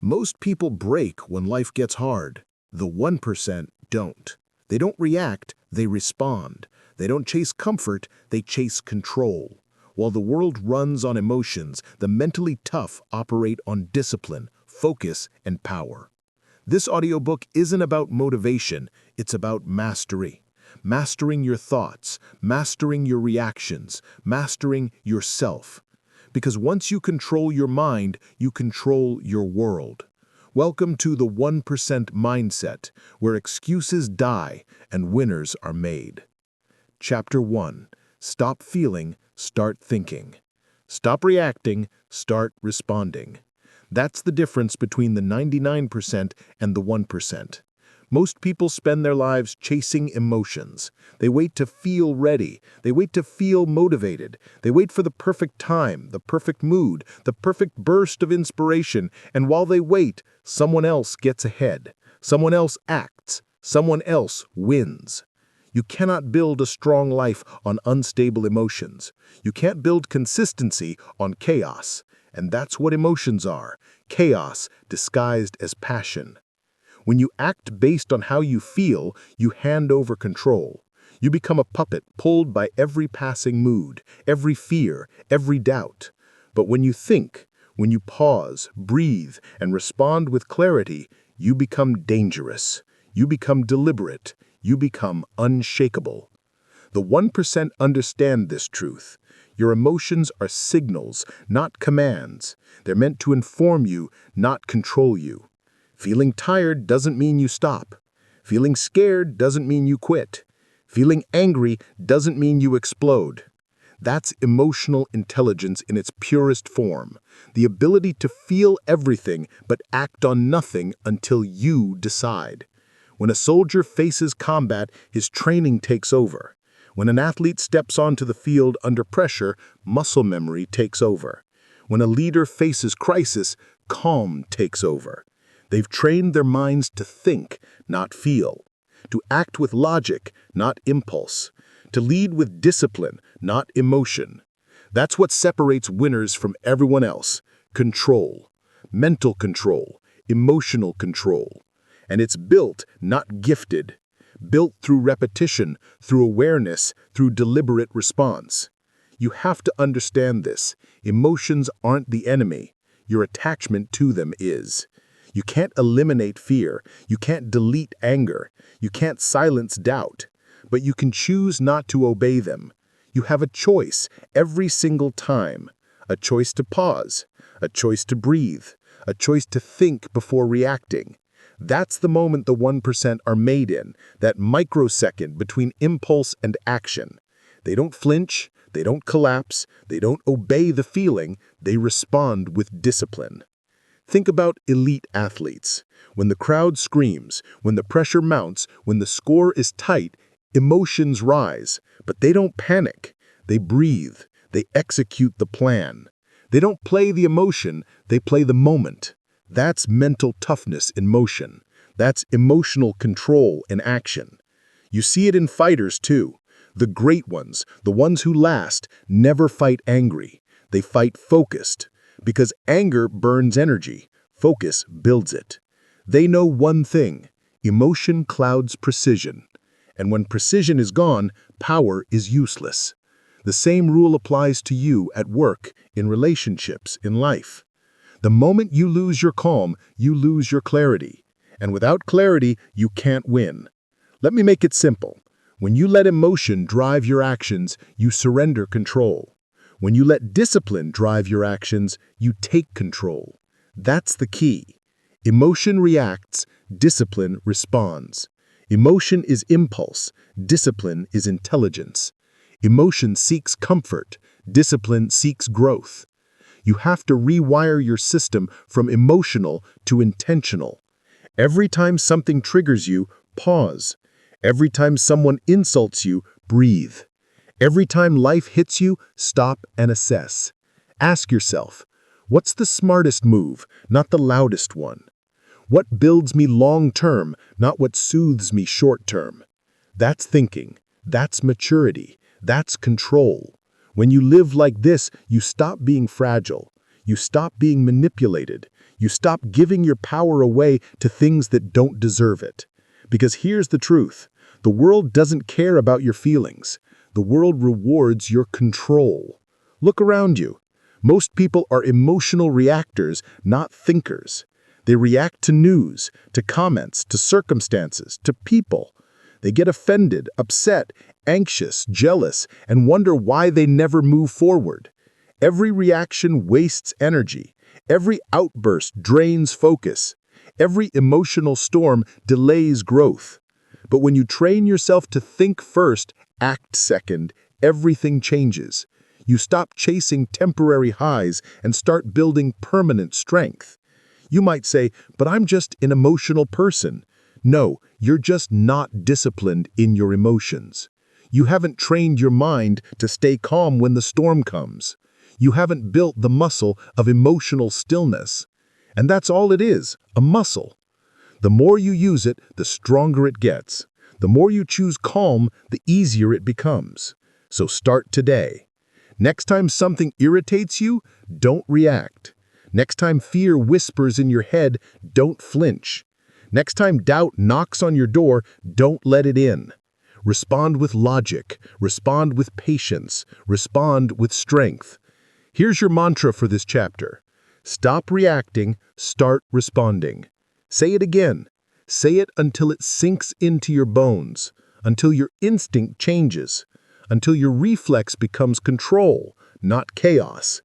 Most people break when life gets hard. The 1% don't. They don't react, they respond. They don't chase comfort, they chase control. While the world runs on emotions, the mentally tough operate on discipline, focus, and power. This audiobook isn't about motivation, it's about mastery. Mastering your thoughts, mastering your reactions, mastering yourself. Because once you control your mind, you control your world. Welcome to the 1% mindset, where excuses die and winners are made. Chapter 1. Stop feeling, start thinking. Stop reacting, start responding. That's the difference between the 99% and the 1%. Most people spend their lives chasing emotions. They wait to feel ready. They wait to feel motivated. They wait for the perfect time, the perfect mood, the perfect burst of inspiration. And while they wait, someone else gets ahead. Someone else acts. Someone else wins. You cannot build a strong life on unstable emotions. You can't build consistency on chaos. And that's what emotions are: chaos disguised as passion. When you act based on how you feel, you hand over control. You become a puppet pulled by every passing mood, every fear, every doubt. But when you think, when you pause, breathe, and respond with clarity, you become dangerous. You become deliberate. You become unshakable. The 1% understand this truth. Your emotions are signals, not commands. They're meant to inform you, not control you. Feeling tired doesn't mean you stop. Feeling scared doesn't mean you quit. Feeling angry doesn't mean you explode. That's emotional intelligence in its purest form, the ability to feel everything but act on nothing until you decide. When a soldier faces combat, his training takes over. When an athlete steps onto the field under pressure, muscle memory takes over. When a leader faces crisis, calm takes over. They've trained their minds to think, not feel, to act with logic, not impulse, to lead with discipline, not emotion. That's what separates winners from everyone else: control, mental control, emotional control. And it's built, not gifted, built through repetition, through awareness, through deliberate response. You have to understand this. Emotions aren't the enemy. Your attachment to them is. You can't eliminate fear. You can't delete anger. You can't silence doubt. But you can choose not to obey them. You have a choice every single time. A choice to pause. A choice to breathe. A choice to think before reacting. That's the moment the 1% are made in, that microsecond between impulse and action. They don't flinch. They don't collapse. They don't obey the feeling. They respond with discipline. Think about elite athletes. When the crowd screams, when the pressure mounts, when the score is tight, emotions rise. But they don't panic. They breathe. They execute the plan. They don't play the emotion, they play the moment. That's mental toughness in motion. That's emotional control in action. You see it in fighters too. The great ones, the ones who last, never fight angry. They fight focused. Because anger burns energy, focus builds it. They know one thing: emotion clouds precision. And when precision is gone, power is useless. The same rule applies to you at work, in relationships, in life. The moment you lose your calm, you lose your clarity. And without clarity, you can't win. Let me make it simple. When you let emotion drive your actions, you surrender control. When you let discipline drive your actions, you take control. That's the key. Emotion reacts, discipline responds. Emotion is impulse, discipline is intelligence. Emotion seeks comfort, discipline seeks growth. You have to rewire your system from emotional to intentional. Every time something triggers you, pause. Every time someone insults you, breathe. Every time life hits you, stop and assess. Ask yourself, what's the smartest move, not the loudest one? What builds me long-term, not what soothes me short-term? That's thinking. That's maturity. That's control. When you live like this, you stop being fragile. You stop being manipulated. You stop giving your power away to things that don't deserve it. Because here's the truth. The world doesn't care about your feelings. The world rewards your control. Look around you. Most people are emotional reactors, not thinkers. They react to news, to comments, to circumstances, to people. They get offended, upset, anxious, jealous, and wonder why they never move forward. Every reaction wastes energy. Every outburst drains focus. Every emotional storm delays growth. But when you train yourself to think first, act second, everything changes. You stop chasing temporary highs and start building permanent strength. You might say, but I'm just an emotional person. No, you're just not disciplined in your emotions. You haven't trained your mind to stay calm when the storm comes. You haven't built the muscle of emotional stillness. And that's all it is, a muscle. The more you use it, the stronger it gets. The more you choose calm, the easier it becomes. So start today. Next time something irritates you, don't react. Next time fear whispers in your head, don't flinch. Next time doubt knocks on your door, don't let it in. Respond with logic, respond with patience, respond with strength. Here's your mantra for this chapter. Stop reacting, start responding. Say it again. Say it until it sinks into your bones, until your instinct changes, until your reflex becomes control, not chaos.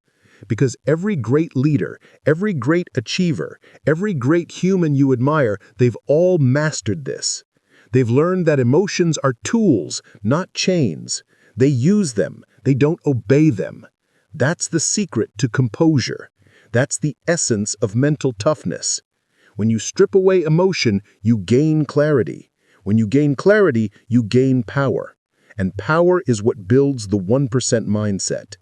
Because every great leader, every great achiever, every great human you admire, they've all mastered this. They've learned that emotions are tools, not chains. They use them, they don't obey them. That's the secret to composure. That's the essence of mental toughness. When you strip away emotion, you gain clarity. When you gain clarity, you gain power. And power is what builds the 1% mindset.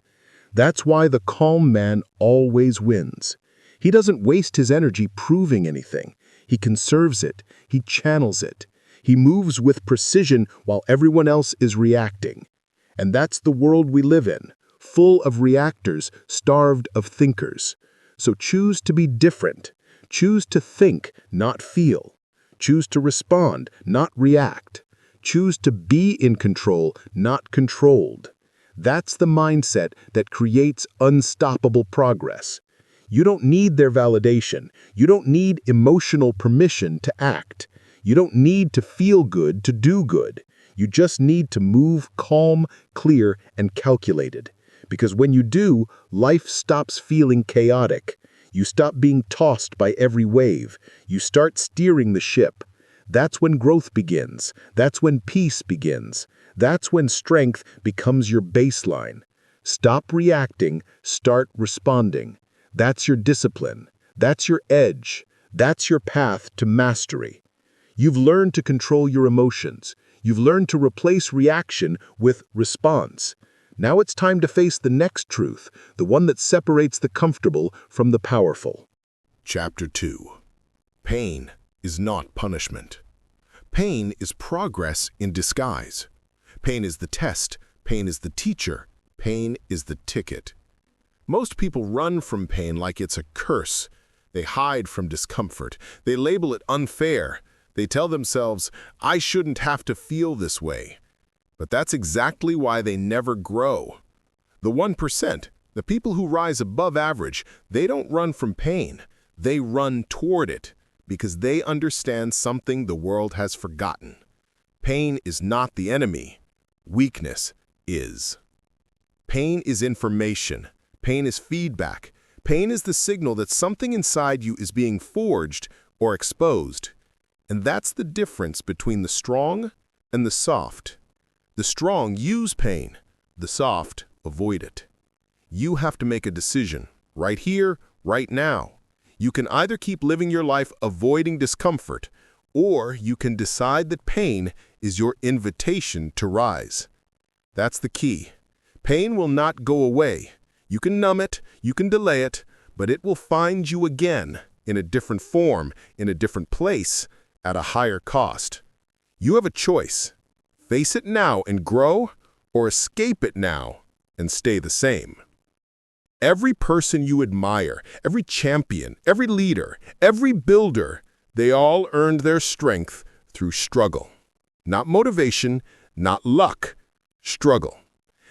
That's why the calm man always wins. He doesn't waste his energy proving anything. He conserves it. He channels it. He moves with precision while everyone else is reacting. And that's the world we live in, full of reactors, starved of thinkers. So choose to be different. Choose to think, not feel. Choose to respond, not react. Choose to be in control, not controlled. That's the mindset that creates unstoppable progress. You don't need their validation. You don't need emotional permission to act. You don't need to feel good to do good. You just need to move calm, clear, and calculated. Because when you do, life stops feeling chaotic. You stop being tossed by every wave. You start steering the ship. That's when growth begins. That's when peace begins. That's when strength becomes your baseline. Stop reacting, start responding. That's your discipline. That's your edge. That's your path to mastery. You've learned to control your emotions. You've learned to replace reaction with response. Now it's time to face the next truth, the one that separates the comfortable from the powerful. Chapter 2. Pain is not punishment. Pain is progress in disguise. Pain is the test. Pain is the teacher. Pain is the ticket. Most people run from pain like it's a curse. They hide from discomfort. They label it unfair. They tell themselves, I shouldn't have to feel this way. But that's exactly why they never grow. The 1%, the people who rise above average, they don't run from pain. They run toward it because they understand something the world has forgotten. Pain is not the enemy. Weakness is. Pain is information. Pain is feedback. Pain is the signal that something inside you is being forged or exposed. And that's the difference between the strong and the soft. The strong use pain. The soft avoid it. You have to make a decision, right here, right now. You can either keep living your life avoiding discomfort, or you can decide that pain is your invitation to rise. That's the key. Pain will not go away. You can numb it, you can delay it, but it will find you again, in a different form, in a different place, at a higher cost. You have a choice. Face it now and grow, or escape it now and stay the same. Every person you admire, every champion, every leader, every builder, they all earned their strength through struggle. Not motivation, not luck, struggle.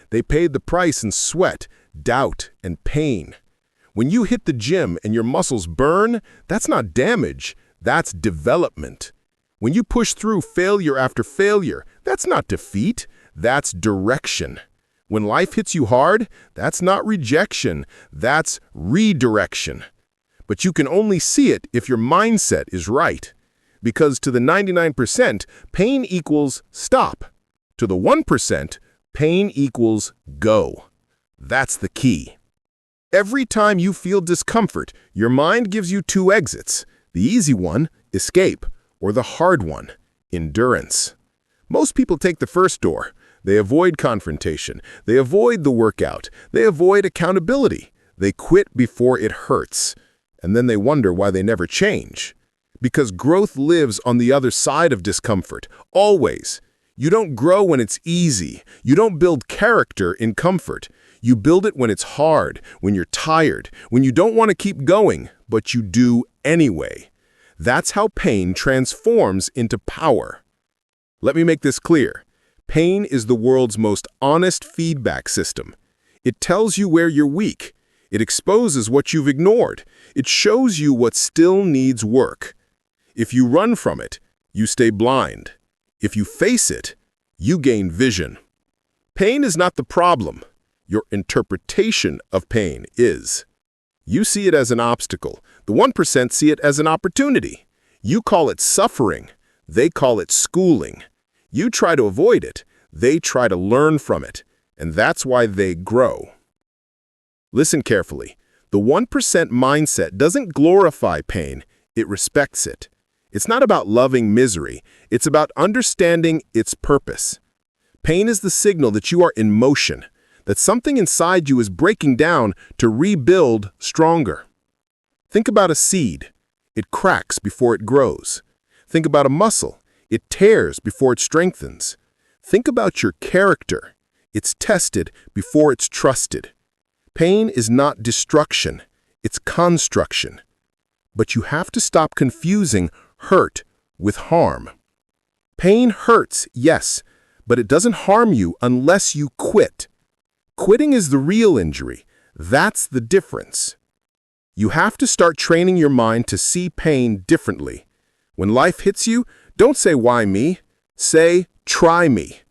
They paid the price in sweat, doubt, and pain. When you hit the gym and your muscles burn, that's not damage, that's development. When you push through failure after failure, that's not defeat, that's direction. When life hits you hard, that's not rejection, that's redirection. But you can only see it if your mindset is right. Because to the 99%, pain equals stop. To the 1%, pain equals go. That's the key. Every time you feel discomfort, your mind gives you two exits. The easy one, escape, or the hard one, endurance. Most people take the first door. They avoid confrontation. They avoid the workout. They avoid accountability. They quit before it hurts. And then they wonder why they never change. Because growth lives on the other side of discomfort, always. You don't grow when it's easy. You don't build character in comfort. You build it when it's hard, when you're tired, when you don't want to keep going, but you do anyway. That's how pain transforms into power. Let me make this clear. Pain is the world's most honest feedback system. It tells you where you're weak. It exposes what you've ignored. It shows you what still needs work. If you run from it, you stay blind. If you face it, you gain vision. Pain is not the problem. Your interpretation of pain is. You see it as an obstacle. The 1% see it as an opportunity. You call it suffering. They call it schooling. You try to avoid it. They try to learn from it. And that's why they grow. Listen carefully. The 1% mindset doesn't glorify pain. It respects it. It's not about loving misery. It's about understanding its purpose. Pain is the signal that you are in motion, that something inside you is breaking down to rebuild stronger. Think about a seed. It cracks before it grows. Think about a muscle. It tears before it strengthens. Think about your character. It's tested before it's trusted. Pain is not destruction. It's construction. But you have to stop confusing hurt with harm. Pain hurts, yes, but it doesn't harm you unless you quit. Quitting is the real injury. That's the difference. You have to start training your mind to see pain differently. When life hits you, don't say, "Why me?" Say, "Try me."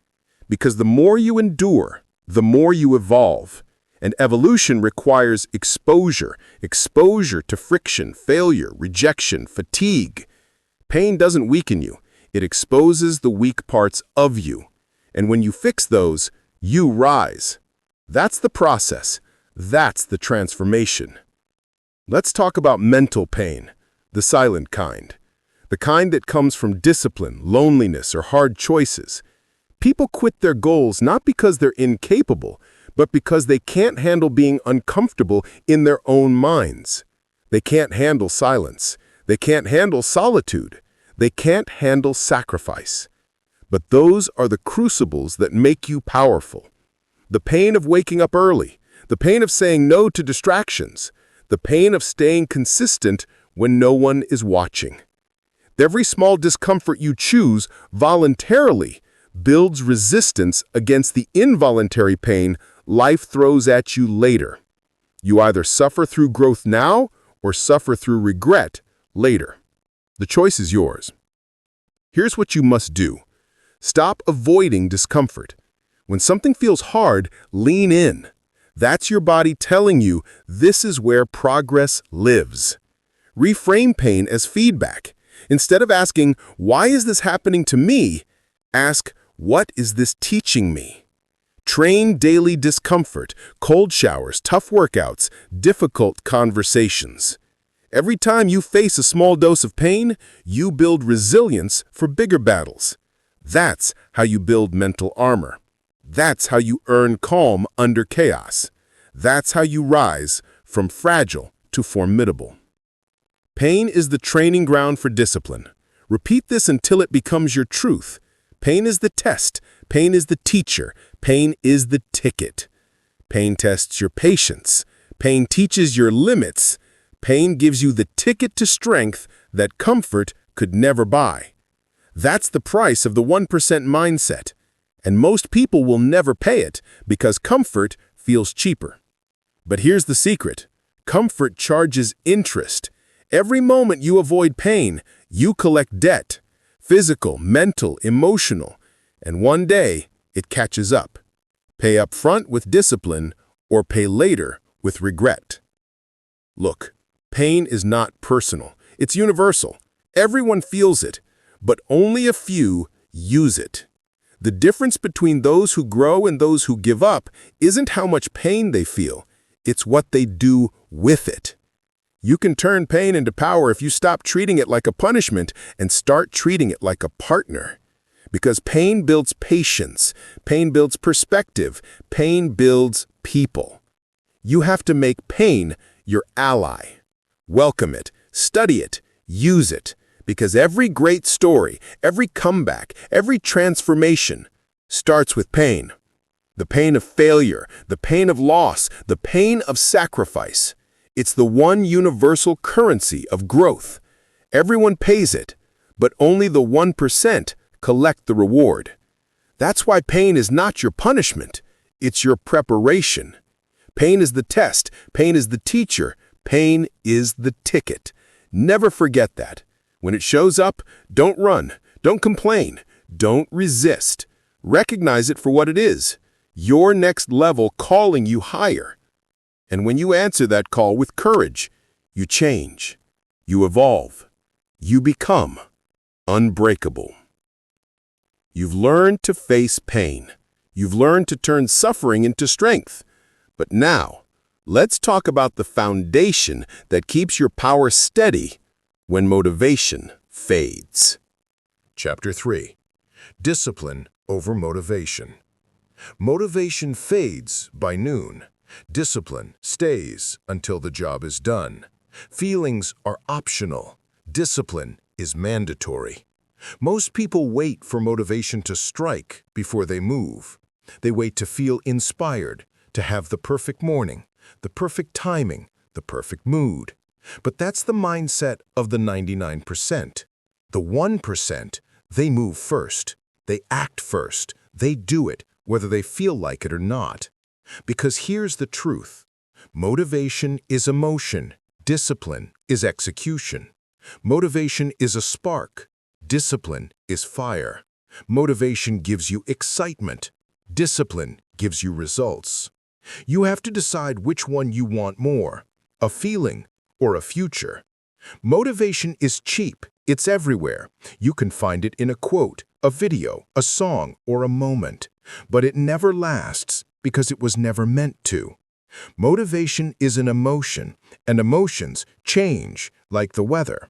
Because the more you endure, the more you evolve. And evolution requires exposure to friction, failure, rejection, fatigue. Pain doesn't weaken you. It exposes the weak parts of you. And when you fix those, you rise. That's the process. That's the transformation. Let's talk about mental pain, the silent kind. The kind that comes from discipline, loneliness, or hard choices. People quit their goals not because they're incapable, but because they can't handle being uncomfortable in their own minds. They can't handle silence. They can't handle solitude. They can't handle sacrifice. But those are the crucibles that make you powerful. The pain of waking up early, the pain of saying no to distractions, the pain of staying consistent when no one is watching. Every small discomfort you choose voluntarily builds resistance against the involuntary pain life throws at you later. You either suffer through growth now or suffer through regret later. The choice is yours. Here's what you must do. Stop avoiding discomfort. When something feels hard, lean in. That's your body telling you this is where progress lives. Reframe pain as feedback. Instead of asking, "Why is this happening to me?" ask, "What is this teaching me?" Train daily discomfort, cold showers, tough workouts, difficult conversations. Every time you face a small dose of pain, you build resilience for bigger battles. That's how you build mental armor. That's how you earn calm under chaos. That's how you rise from fragile to formidable. Pain is the training ground for discipline. Repeat this until it becomes your truth. Pain is the test. Pain is the teacher. Pain is the ticket. Pain tests your patience. Pain teaches your limits. Pain gives you the ticket to strength that comfort could never buy. That's the price of the 1% mindset. And most people will never pay it because comfort feels cheaper. But here's the secret. Comfort charges interest. Every moment you avoid pain, you collect debt. Physical, mental, emotional. And one day, it catches up. Pay up front with discipline or pay later with regret. Look, pain is not personal. It's universal. Everyone feels it, but only a few use it. The difference between those who grow and those who give up isn't how much pain they feel. It's what they do with it. You can turn pain into power if you stop treating it like a punishment and start treating it like a partner. Because pain builds patience, pain builds perspective, pain builds people. You have to make pain your ally. Welcome it, study it, use it. Because every great story, every comeback, every transformation starts with pain. The pain of failure, the pain of loss, the pain of sacrifice. It's the one universal currency of growth. Everyone pays it, but only the 1% collect the reward. That's why pain is not your punishment. It's your preparation. Pain is the test. Pain is the teacher. Pain is the ticket. Never forget that. When it shows up, don't run, don't complain, don't resist. Recognize it for what it is, your next level calling you higher. And when you answer that call with courage, you change, you evolve, you become unbreakable. You've learned to face pain. You've learned to turn suffering into strength. But now, let's talk about the foundation that keeps your power steady when motivation fades. Chapter 3. Discipline over motivation. Motivation fades by noon. Discipline stays until the job is done. Feelings are optional. Discipline is mandatory. Most people wait for motivation to strike before they move. They wait to feel inspired, to have the perfect morning, the perfect timing, the perfect mood. But that's the mindset of the 99%. The 1%, they move first. They act first. They do it, whether they feel like it or not. Because here's the truth. Motivation is emotion. Discipline is execution. Motivation is a spark. Discipline is fire. Motivation gives you excitement. Discipline gives you results. You have to decide which one you want more, a feeling or a future. Motivation is cheap. It's everywhere. You can find it in a quote, a video, a song, or a moment. But it never lasts because it was never meant to. Motivation is an emotion, and emotions change like the weather.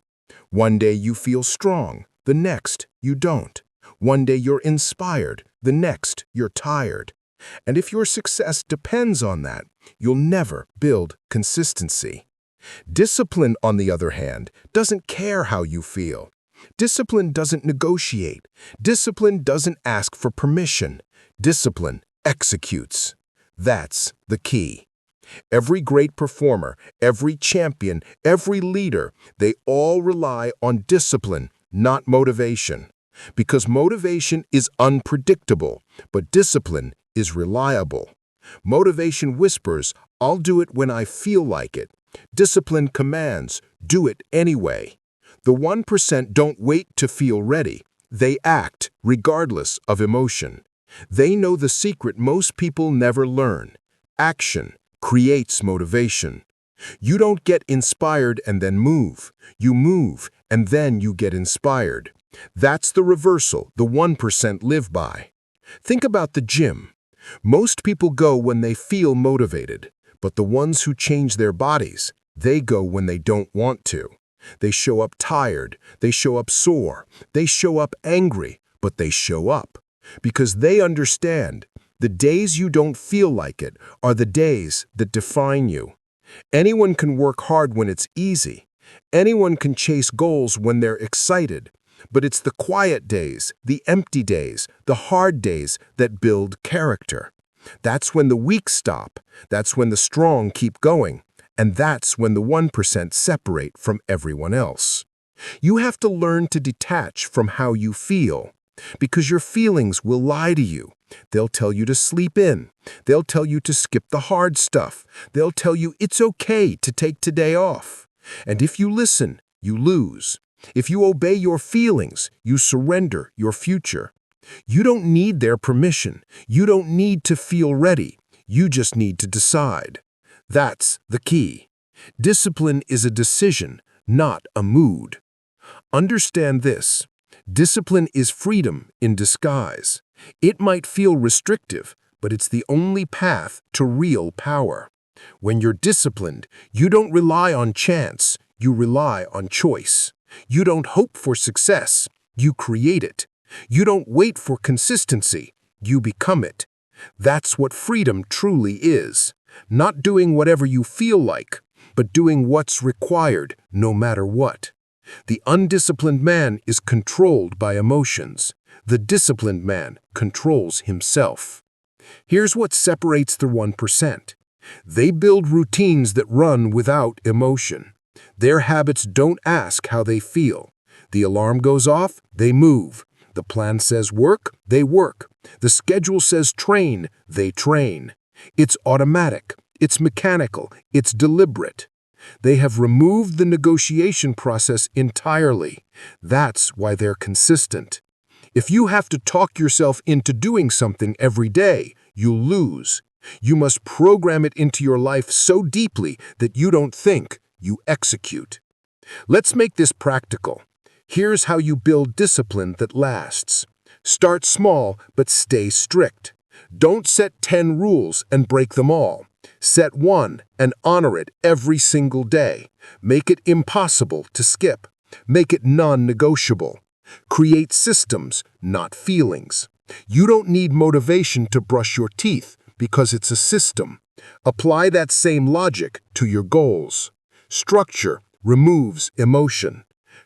One day you feel strong, the next you don't. One day you're inspired, the next you're tired. And if your success depends on that, you'll never build consistency. Discipline, on the other hand, doesn't care how you feel. Discipline doesn't negotiate. Discipline doesn't ask for permission. Discipline executes. That's the key. Every great performer, every champion, every leader, they all rely on discipline, not motivation. Because motivation is unpredictable, but discipline is reliable. Motivation whispers, "I'll do it when I feel like it." Discipline commands, "Do it anyway." The 1% don't wait to feel ready. They act regardless of emotion. They know the secret most people never learn. Action creates motivation. You don't get inspired and then move. You move and then you get inspired. That's the reversal the 1% live by. Think about the gym. Most people go when they feel motivated, but the ones who change their bodies, they go when they don't want to. They show up tired, they show up sore, they show up angry, but they show up. Because they understand, the days you don't feel like it are the days that define you. Anyone can work hard when it's easy. Anyone can chase goals when they're excited. But it's the quiet days, the empty days, the hard days that build character. That's when the weak stop. That's when the strong keep going. And that's when the 1% separate from everyone else. You have to learn to detach from how you feel, because your feelings will lie to you. They'll tell you to sleep in. They'll tell you to skip the hard stuff. They'll tell you it's okay to take today off. And if you listen, you lose. If you obey your feelings, you surrender your future. You don't need their permission. You don't need to feel ready. You just need to decide. That's the key. Discipline is a decision, not a mood. Understand this. Discipline is freedom in disguise. It might feel restrictive, but it's the only path to real power. When you're disciplined, you don't rely on chance, you rely on choice. You don't hope for success, you create it. You don't wait for consistency, you become it. That's what freedom truly is. Not doing whatever you feel like, but doing what's required no matter what. The undisciplined man is controlled by emotions. The disciplined man controls himself. Here's what separates the 1%. They build routines that run without emotion. Their habits don't ask how they feel. The alarm goes off, they move. The plan says work, they work. The schedule says train, they train. It's automatic, it's mechanical, it's deliberate. They have removed the negotiation process entirely. That's why they're consistent. If you have to talk yourself into doing something every day, you'll lose. You must program it into your life so deeply that you don't think, you execute. Let's make this practical. Here's how you build discipline that lasts. Start small, but stay strict. Don't set 10 rules and break them all. Set one and honor it every single day. Make it impossible to skip. Make it non-negotiable. Create systems, not feelings. You don't need motivation to brush your teeth because it's a system. Apply that same logic to your goals. Structure removes emotion.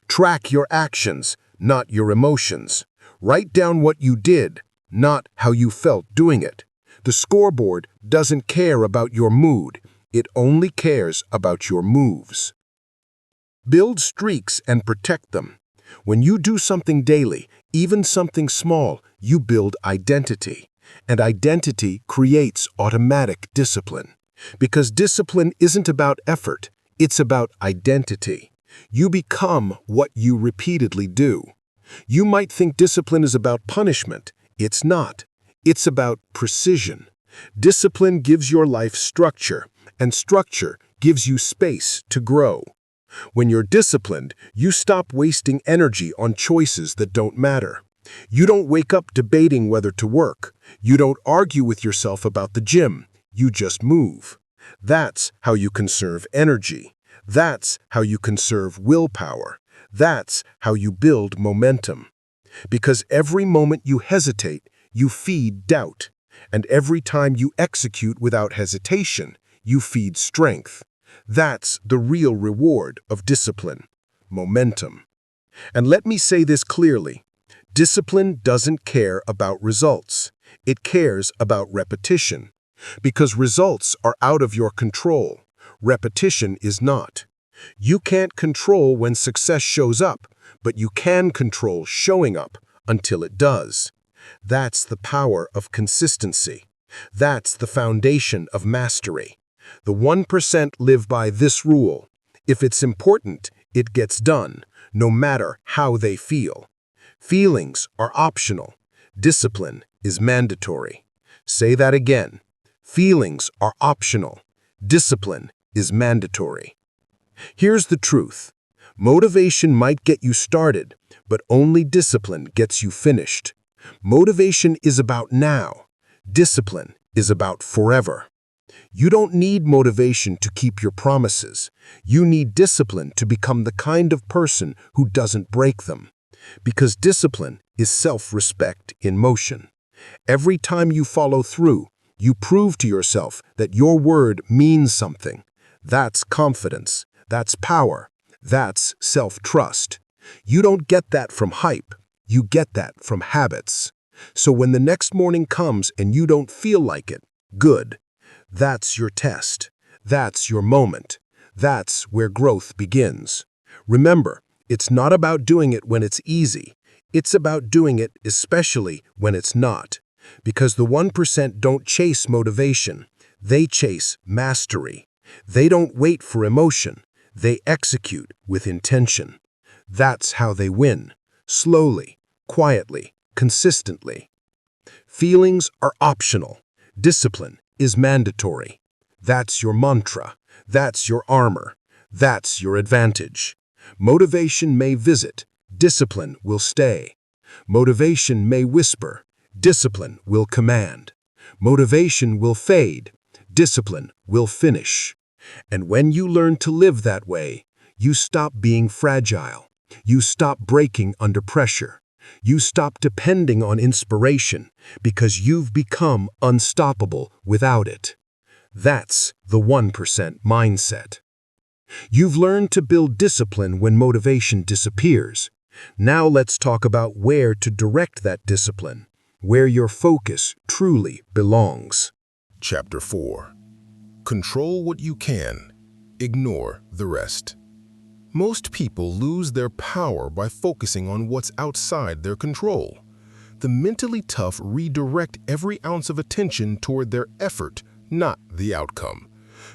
Track your actions, not your emotions. Write down what you did, not how you felt doing it. The scoreboard doesn't care about your mood. It only cares about your moves. Build streaks and protect them. When you do something daily, even something small, you build identity. And identity creates automatic discipline. Because discipline isn't about effort, it's about identity. You become what you repeatedly do. You might think discipline is about punishment. It's not. It's about precision. Discipline gives your life structure, and structure gives you space to grow. When you're disciplined, you stop wasting energy on choices that don't matter. You don't wake up debating whether to work. You don't argue with yourself about the gym. You just move. That's how you conserve energy. That's how you conserve willpower. That's how you build momentum. Because every moment you hesitate, you feed doubt. And every time you execute without hesitation, you feed strength. That's the real reward of discipline, momentum. And let me say this clearly. Discipline doesn't care about results. It cares about repetition. Because results are out of your control. Repetition is not. You can't control when success shows up, but you can control showing up until it does. That's the power of consistency. That's the foundation of mastery. The 1% live by this rule. If it's important, it gets done, no matter how they feel. Feelings are optional. Discipline is mandatory. Say that again. Feelings are optional. Discipline is mandatory. Here's the truth. Motivation might get you started, but only discipline gets you finished. Motivation is about now. Discipline is about forever. You don't need motivation to keep your promises. You need discipline to become the kind of person who doesn't break them. Because discipline is self-respect in motion. Every time you follow through, you prove to yourself that your word means something. That's confidence. That's power. That's self-trust. You don't get that from hype. You get that from habits. So when the next morning comes and you don't feel like it, good. That's your test. That's your moment. That's where growth begins. Remember, it's not about doing it when it's easy. It's about doing it especially when it's not. Because the 1% don't chase motivation. They chase mastery. They don't wait for emotion. They execute with intention. That's how they win. Slowly, quietly, consistently. Feelings are optional. Discipline is mandatory. That's your mantra. That's your armor. That's your advantage. Motivation may visit. Discipline will stay. Motivation may whisper. Discipline will command. Motivation will fade. Discipline will finish. And when you learn to live that way, you stop being fragile. You stop breaking under pressure. You stop depending on inspiration because you've become unstoppable without it. That's the 1% mindset. You've learned to build discipline when motivation disappears. Now let's talk about where to direct that discipline, where your focus truly belongs. Chapter 4. Control what you can. Ignore the rest. Most people lose their power by focusing on what's outside their control. The mentally tough redirect every ounce of attention toward their effort, not the outcome.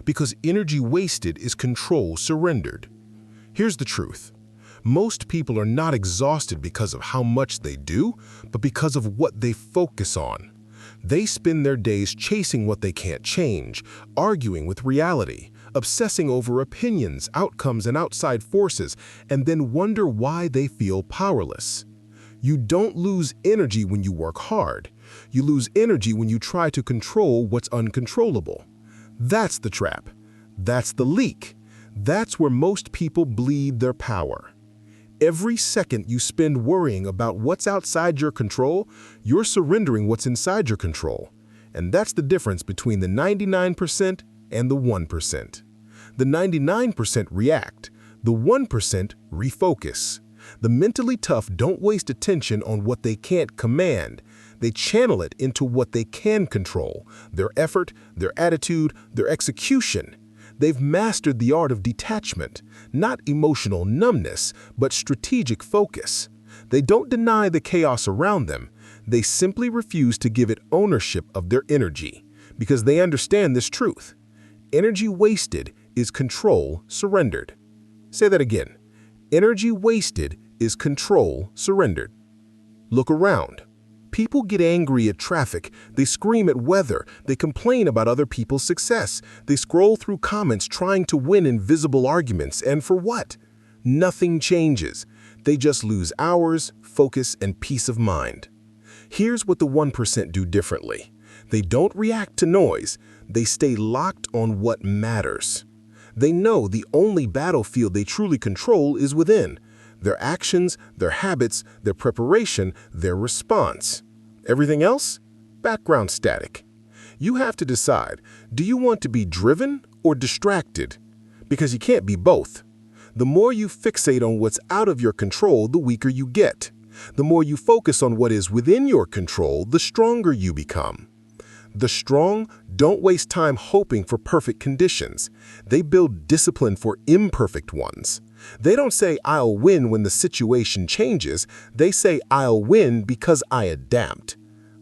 Because energy wasted is control surrendered. Here's the truth. Most people are not exhausted because of how much they do, but because of what they focus on. They spend their days chasing what they can't change, arguing with reality, obsessing over opinions, outcomes, and outside forces, and then wonder why they feel powerless. You don't lose energy when you work hard. You lose energy when you try to control what's uncontrollable. That's the trap. That's the leak. That's where most people bleed their power. Every second you spend worrying about what's outside your control, you're surrendering what's inside your control. And that's the difference between the 99% and the 1%. The 99% react. The 1% refocus. The mentally tough don't waste attention on what they can't command. They channel it into what they can control, their effort, their attitude, their execution. They've mastered the art of detachment, not emotional numbness, but strategic focus. They don't deny the chaos around them. They simply refuse to give it ownership of their energy, because they understand this truth. Energy wasted is control surrendered. Say that again. Energy wasted is control surrendered. Look around. People get angry at traffic, they scream at weather, they complain about other people's success, they scroll through comments trying to win invisible arguments, and for what? Nothing changes. They just lose hours, focus, and peace of mind. Here's what the 1% do differently. They don't react to noise, they stay locked on what matters. They know the only battlefield they truly control is within. Their actions, their habits, their preparation, their response. Everything else? Background static. You have to decide, do you want to be driven or distracted? Because you can't be both. The more you fixate on what's out of your control, the weaker you get. The more you focus on what is within your control, the stronger you become. The strong don't waste time hoping for perfect conditions. They build discipline for imperfect ones. They don't say, I'll win when the situation changes. They say, I'll win because I adapt.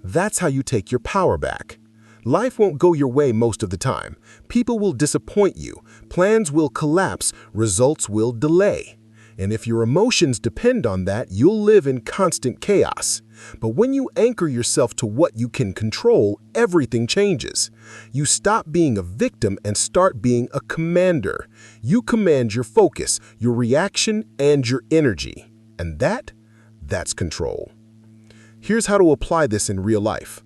That's how you take your power back. Life won't go your way most of the time. People will disappoint you. Plans will collapse. Results will delay. And if your emotions depend on that, you'll live in constant chaos. But when you anchor yourself to what you can control, everything changes. You stop being a victim and start being a commander. You command your focus, your reaction, and your energy. And that's control. Here's how to apply this in real life.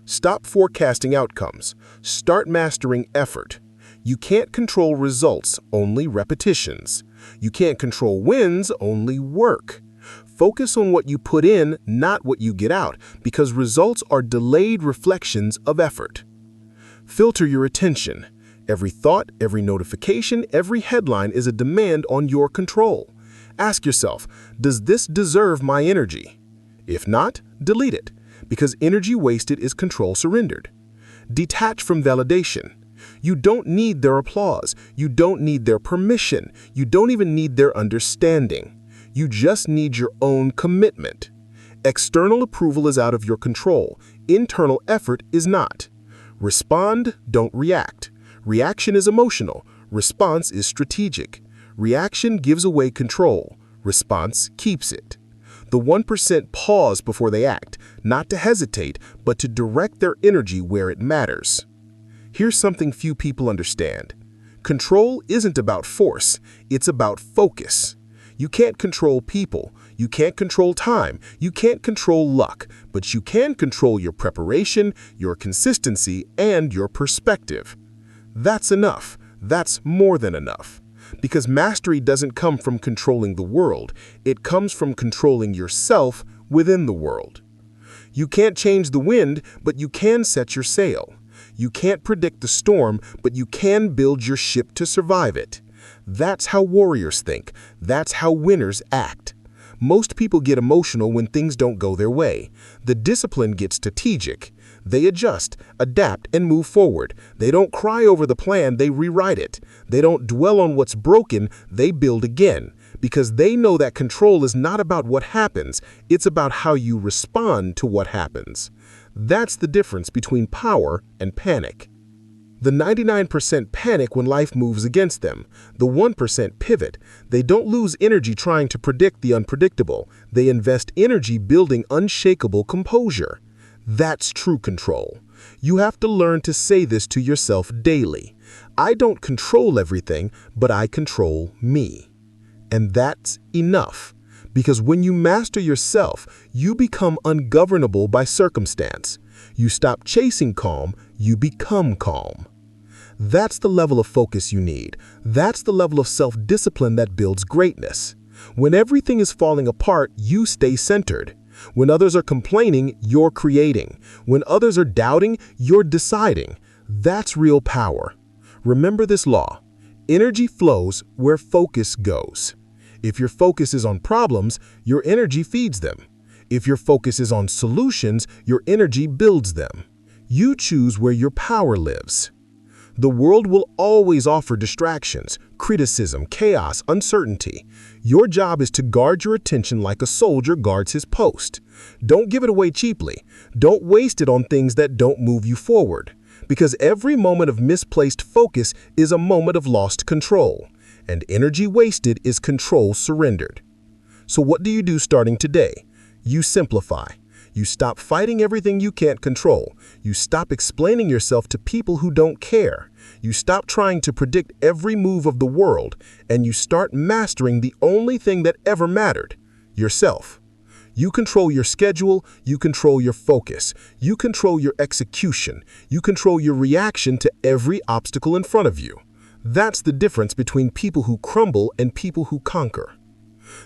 Stop forecasting outcomes. Start mastering effort. You can't control results, only repetitions. You can't control wins, only work. Focus on what you put in, not what you get out, because results are delayed reflections of effort. Filter your attention. Every thought, every notification, every headline is a demand on your control. Ask yourself, does this deserve my energy? If not, delete it. because energy wasted is control surrendered. Detach from validation. You don't need their applause. You don't need their permission. You don't even need their understanding. You just need your own commitment. External approval is out of your control. Internal effort is not. Respond, don't react. Reaction is emotional. Response is strategic. Reaction gives away control. Response keeps it. The 1% pause before they act, not to hesitate, but to direct their energy where it matters. Here's something few people understand. Control isn't about force, it's about focus. You can't control people, you can't control time, you can't control luck, but you can control your preparation, your consistency, and your perspective. That's enough. That's more than enough. Because mastery doesn't come from controlling the world, it comes from controlling yourself within the world. You can't change the wind, but you can set your sail. You can't predict the storm, but you can build your ship to survive it. That's how warriors think. That's how winners act. Most people get emotional when things don't go their way. The discipline gets strategic. They adjust, adapt, and move forward. They don't cry over the plan, they rewrite it. They don't dwell on what's broken, they build again. Because they know that control is not about what happens, it's about how you respond to what happens. That's the difference between power and panic. The 99% panic when life moves against them. The 1% pivot. They don't lose energy trying to predict the unpredictable. They invest energy building unshakable composure. That's true control. You have to learn to say this to yourself daily. I don't control everything, but I control me. And that's enough. Because when you master yourself, you become ungovernable by circumstance. You stop chasing calm, you become calm. That's the level of focus you need. That's the level of self-discipline that builds greatness. When everything is falling apart, you stay centered. When others are complaining, you're creating. When others are doubting, you're deciding. That's real power. Remember this law. Energy flows where focus goes. If your focus is on problems, your energy feeds them. If your focus is on solutions, your energy builds them. You choose where your power lives. The world will always offer distractions, criticism, chaos, uncertainty. Your job is to guard your attention like a soldier guards his post. Don't give it away cheaply. Don't waste it on things that don't move you forward. Because every moment of misplaced focus is a moment of lost control. And energy wasted is control surrendered. So what do you do starting today? You simplify. You stop fighting everything you can't control. You stop explaining yourself to people who don't care. You stop trying to predict every move of the world, and you start mastering the only thing that ever mattered, yourself. You control your schedule, you control your focus, you control your execution, you control your reaction to every obstacle in front of you. That's the difference between people who crumble and people who conquer.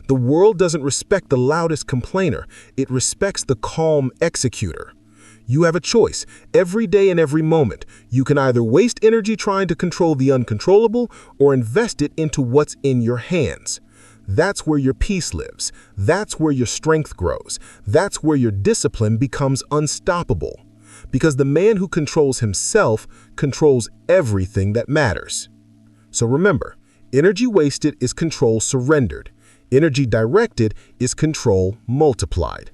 The world doesn't respect the loudest complainer, it respects the calm executor. You have a choice, every day and every moment. You can either waste energy trying to control the uncontrollable or invest it into what's in your hands. That's where your peace lives. That's where your strength grows. That's where your discipline becomes unstoppable. Because the man who controls himself controls everything that matters. So remember, energy wasted is control surrendered. Energy directed is control multiplied.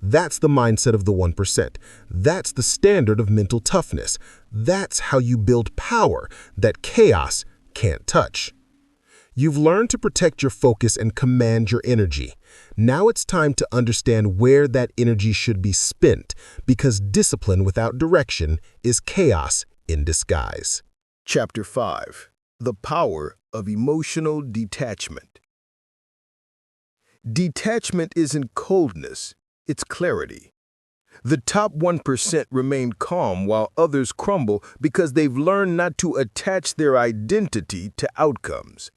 That's the mindset of the 1%. That's the standard of mental toughness. That's how you build power that chaos can't touch. You've learned to protect your focus and command your energy. Now it's time to understand where that energy should be spent, because discipline without direction is chaos in disguise. Chapter 5. The Power of Emotional Detachment. Detachment isn't coldness, it's clarity. The top 1% remain calm while others crumble because they've learned not to attach their identity to outcomes.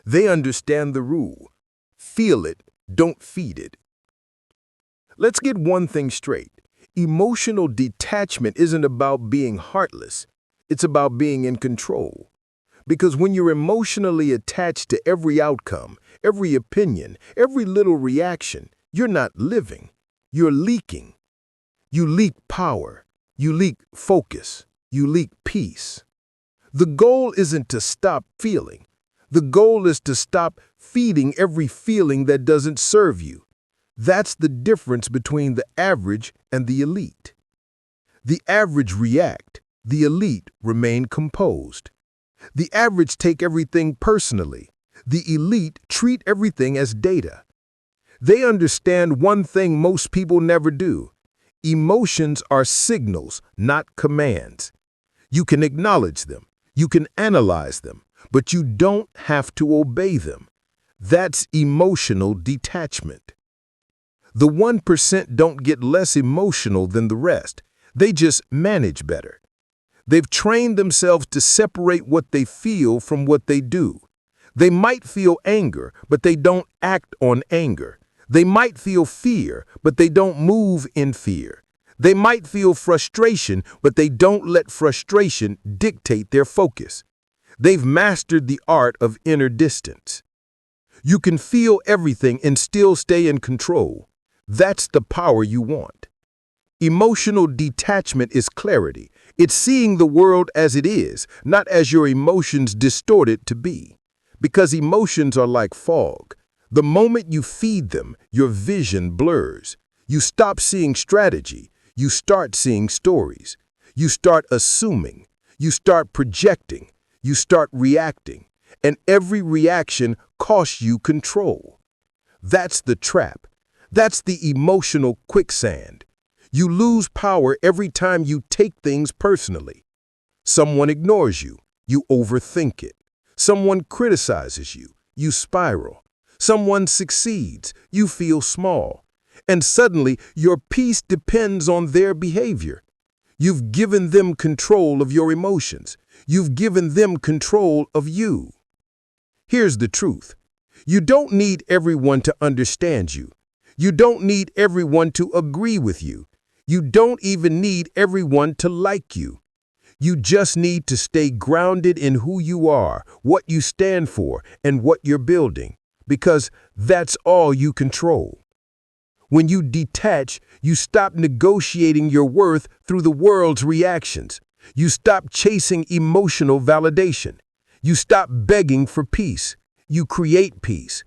They understand the rule. Feel it, don't feed it. Let's get one thing straight. Emotional detachment isn't about being heartless. It's about being in control. Because when you're emotionally attached to every outcome, every opinion, every little reaction, you're not living. You're leaking. You leak power. You leak focus. You leak peace. The goal isn't to stop feeling. The goal is to stop feeding every feeling that doesn't serve you. That's the difference between the average and the elite. The average react. The elite remain composed. The average take everything personally. The elite treat everything as data. They understand one thing most people never do. Emotions are signals, not commands. You can acknowledge them. You can analyze them, but you don't have to obey them. That's emotional detachment. The 1% don't get less emotional than the rest. They just manage better. They've trained themselves to separate what they feel from what they do. They might feel anger, but they don't act on anger. They might feel fear, but they don't move in fear. They might feel frustration, but they don't let frustration dictate their focus. They've mastered the art of inner distance. You can feel everything and still stay in control. That's the power you want. Emotional detachment is clarity. It's seeing the world as it is, not as your emotions distort it to be. Because emotions are like fog. The moment you feed them, your vision blurs. You stop seeing strategy. You start seeing stories. You start assuming. You start projecting. You start reacting. And every reaction costs you control. That's the trap. That's the emotional quicksand. You lose power every time you take things personally. Someone ignores you. You overthink it. Someone criticizes you. You spiral. Someone succeeds. You feel small. And suddenly, your peace depends on their behavior. You've given them control of your emotions. You've given them control of you. Here's the truth. You don't need everyone to understand you. You don't need everyone to agree with you. You don't even need everyone to like you. You just need to stay grounded in who you are, what you stand for, and what you're building, because that's all you control. When you detach, you stop negotiating your worth through the world's reactions. You stop chasing emotional validation. You stop begging for peace. You create peace.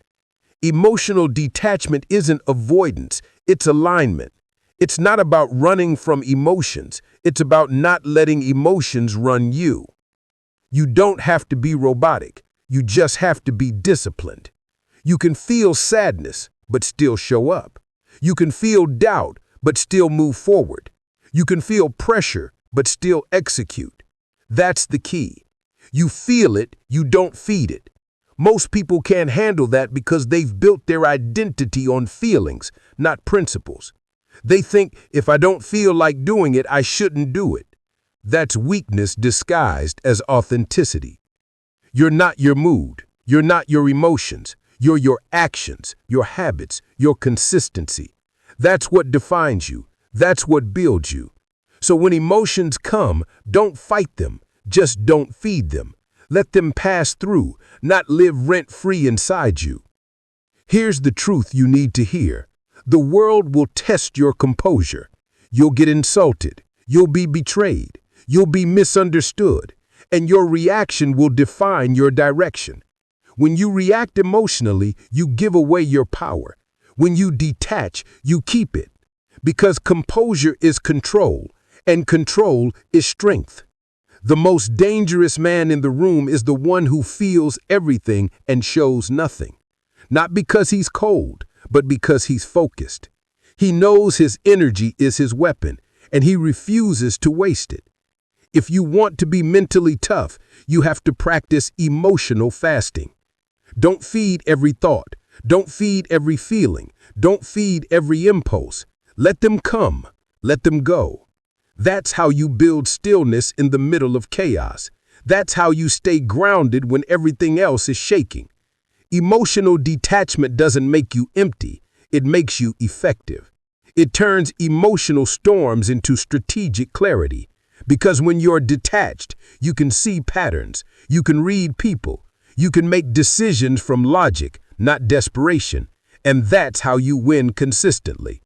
Emotional detachment isn't avoidance, it's alignment. It's not about running from emotions. It's about not letting emotions run you. You don't have to be robotic. You just have to be disciplined. You can feel sadness, but still show up. You can feel doubt, but still move forward. You can feel pressure, but still execute. That's the key. You feel it, you don't feed it. Most people can't handle that because they've built their identity on feelings, not principles. They think if I don't feel like doing it, I shouldn't do it. That's weakness disguised as authenticity. You're not your mood. You're not your emotions. You're your actions, your habits, your consistency. That's what defines you. That's what builds you. So when emotions come, don't fight them. Just don't feed them. Let them pass through, not live rent-free inside you. Here's the truth you need to hear. The world will test your composure. You'll get insulted. You'll be betrayed. You'll be misunderstood. And your reaction will define your direction. When you react emotionally, you give away your power. When you detach, you keep it. Because composure is control, and control is strength. The most dangerous man in the room is the one who feels everything and shows nothing. Not because he's cold, but because he's focused. He knows his energy is his weapon, and he refuses to waste it. If you want to be mentally tough, you have to practice emotional fasting. Don't feed every thought. Don't feed every feeling. Don't feed every impulse. Let them come. Let them go. That's how you build stillness in the middle of chaos. That's how you stay grounded when everything else is shaking. Emotional detachment doesn't make you empty. It makes you effective. It turns emotional storms into strategic clarity. Because when you're detached, you can see patterns. You can read people. You can make decisions from logic, not desperation. And that's how you win consistently.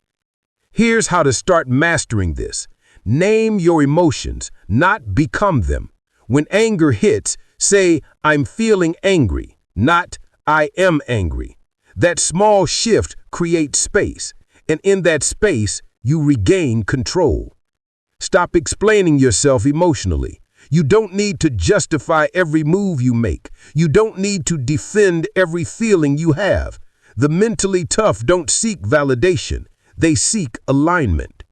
Here's how to start mastering this. Name your emotions, not become them. When anger hits, say, I'm feeling angry, not I am angry. That small shift creates space, and in that space, you regain control. Stop explaining yourself emotionally. You don't need to justify every move you make. You don't need to defend every feeling you have. The mentally tough don't seek validation. They seek alignment.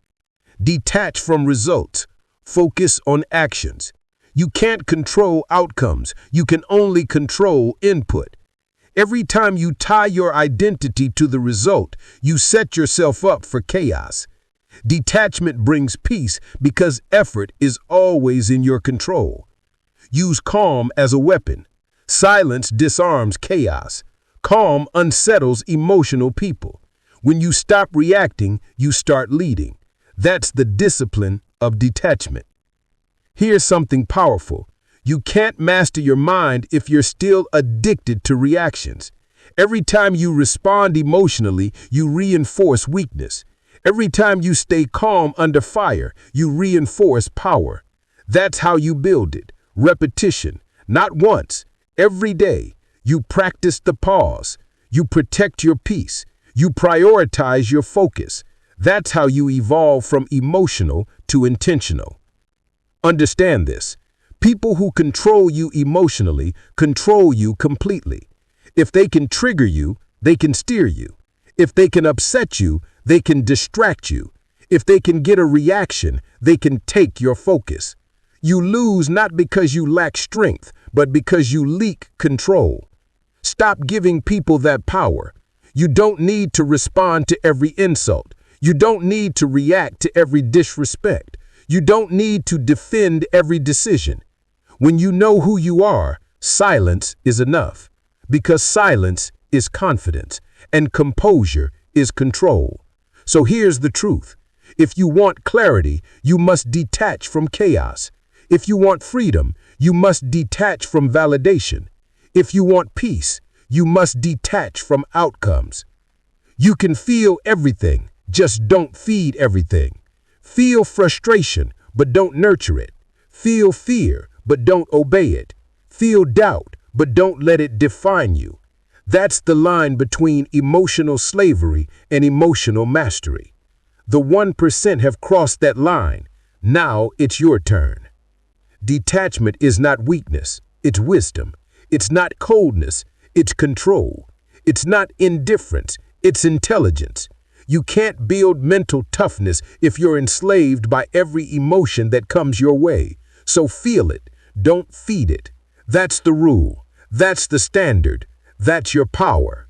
Detach from results. Focus on actions. You can't control outcomes. You can only control input. Every time you tie your identity to the result, you set yourself up for chaos. Detachment brings peace because effort is always in your control. Use calm as a weapon. Silence disarms chaos. Calm unsettles emotional people. When you stop reacting, you start leading. That's the discipline of detachment. Here's something powerful. You can't master your mind if you're still addicted to reactions. Every time you respond emotionally, you reinforce weakness. Every time you stay calm under fire, you reinforce power. That's how you build it. Repetition. Not once. Every day. You practice the pause. You protect your peace. You prioritize your focus. That's how you evolve from emotional to intentional. Understand this. People who control you emotionally control you completely. If they can trigger you, they can steer you. If they can upset you, they can distract you. If they can get a reaction, they can take your focus. You lose not because you lack strength, but because you leak control. Stop giving people that power. You don't need to respond to every insult. You don't need to react to every disrespect. You don't need to defend every decision. When you know who you are, silence is enough. Because silence is confidence, and composure is control. So here's the truth. If you want clarity, you must detach from chaos. If you want freedom, you must detach from validation. If you want peace, you must detach from outcomes. You can feel everything, just don't feed everything. Feel frustration, but don't nurture it. Feel fear, but don't obey it. Feel doubt, but don't let it define you. That's the line between emotional slavery and emotional mastery. The 1% have crossed that line. Now it's your turn. Detachment is not weakness, it's wisdom. It's not coldness, it's control. It's not indifference, it's intelligence. You can't build mental toughness if you're enslaved by every emotion that comes your way. So feel it, don't feed it. That's the rule. That's the standard. That's your power.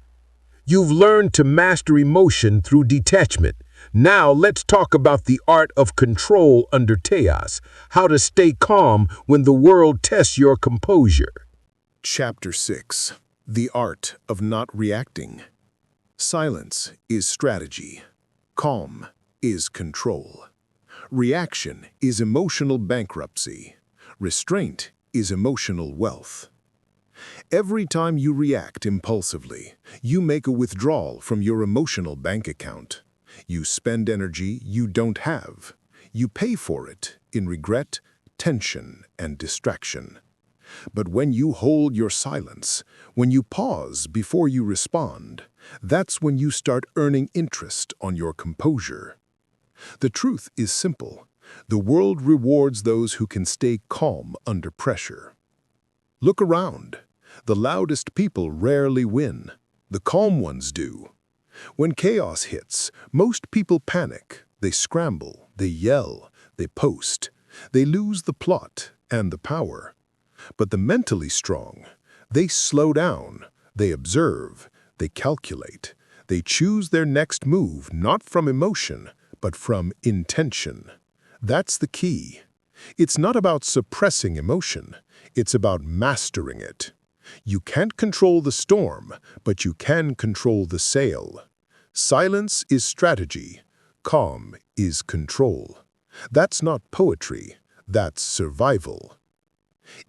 You've learned to master emotion through detachment. Now let's talk about the art of control under chaos, how to stay calm when the world tests your composure. Chapter 6. The Art of Not Reacting. Silence is strategy. Calm is control. Reaction is emotional bankruptcy. Restraint is emotional wealth. Every time you react impulsively, you make a withdrawal from your emotional bank account. You spend energy you don't have. You pay for it in regret, tension, and distraction. But when you hold your silence, when you pause before you respond, that's when you start earning interest on your composure. The truth is simple. The world rewards those who can stay calm under pressure. Look around. The loudest people rarely win. The calm ones do. When chaos hits, most people panic. They scramble, they yell, they post. They lose the plot and the power. But the mentally strong, they slow down, they observe, they calculate. They choose their next move not from emotion, but from intention. That's the key. It's not about suppressing emotion. It's about mastering it. You can't control the storm, but you can control the sail. Silence is strategy. Calm is control. That's not poetry. That's survival.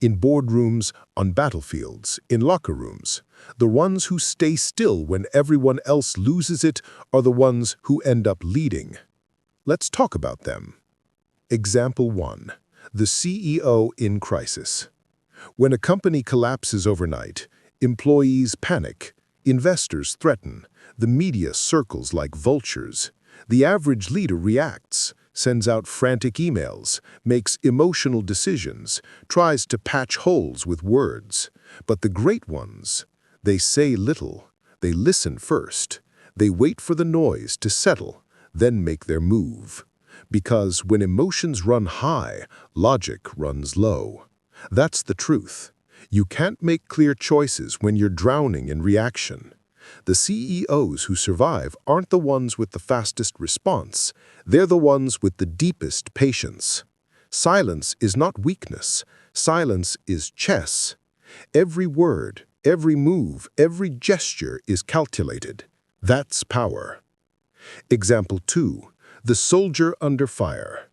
In boardrooms, on battlefields, in locker rooms, the ones who stay still when everyone else loses it are the ones who end up leading. Let's talk about them. Example 1. The CEO in crisis. When a company collapses overnight, employees panic, investors threaten, the media circles like vultures. The average leader reacts, sends out frantic emails, makes emotional decisions, tries to patch holes with words. But the great ones, they say little, they listen first, they wait for the noise to settle, then make their move. Because when emotions run high, logic runs low. That's the truth. You can't make clear choices when you're drowning in reaction. The CEOs who survive aren't the ones with the fastest response. They're the ones with the deepest patience. Silence is not weakness. Silence is chess. Every word, every move, every gesture is calculated. That's power. Example 2. The soldier under fire.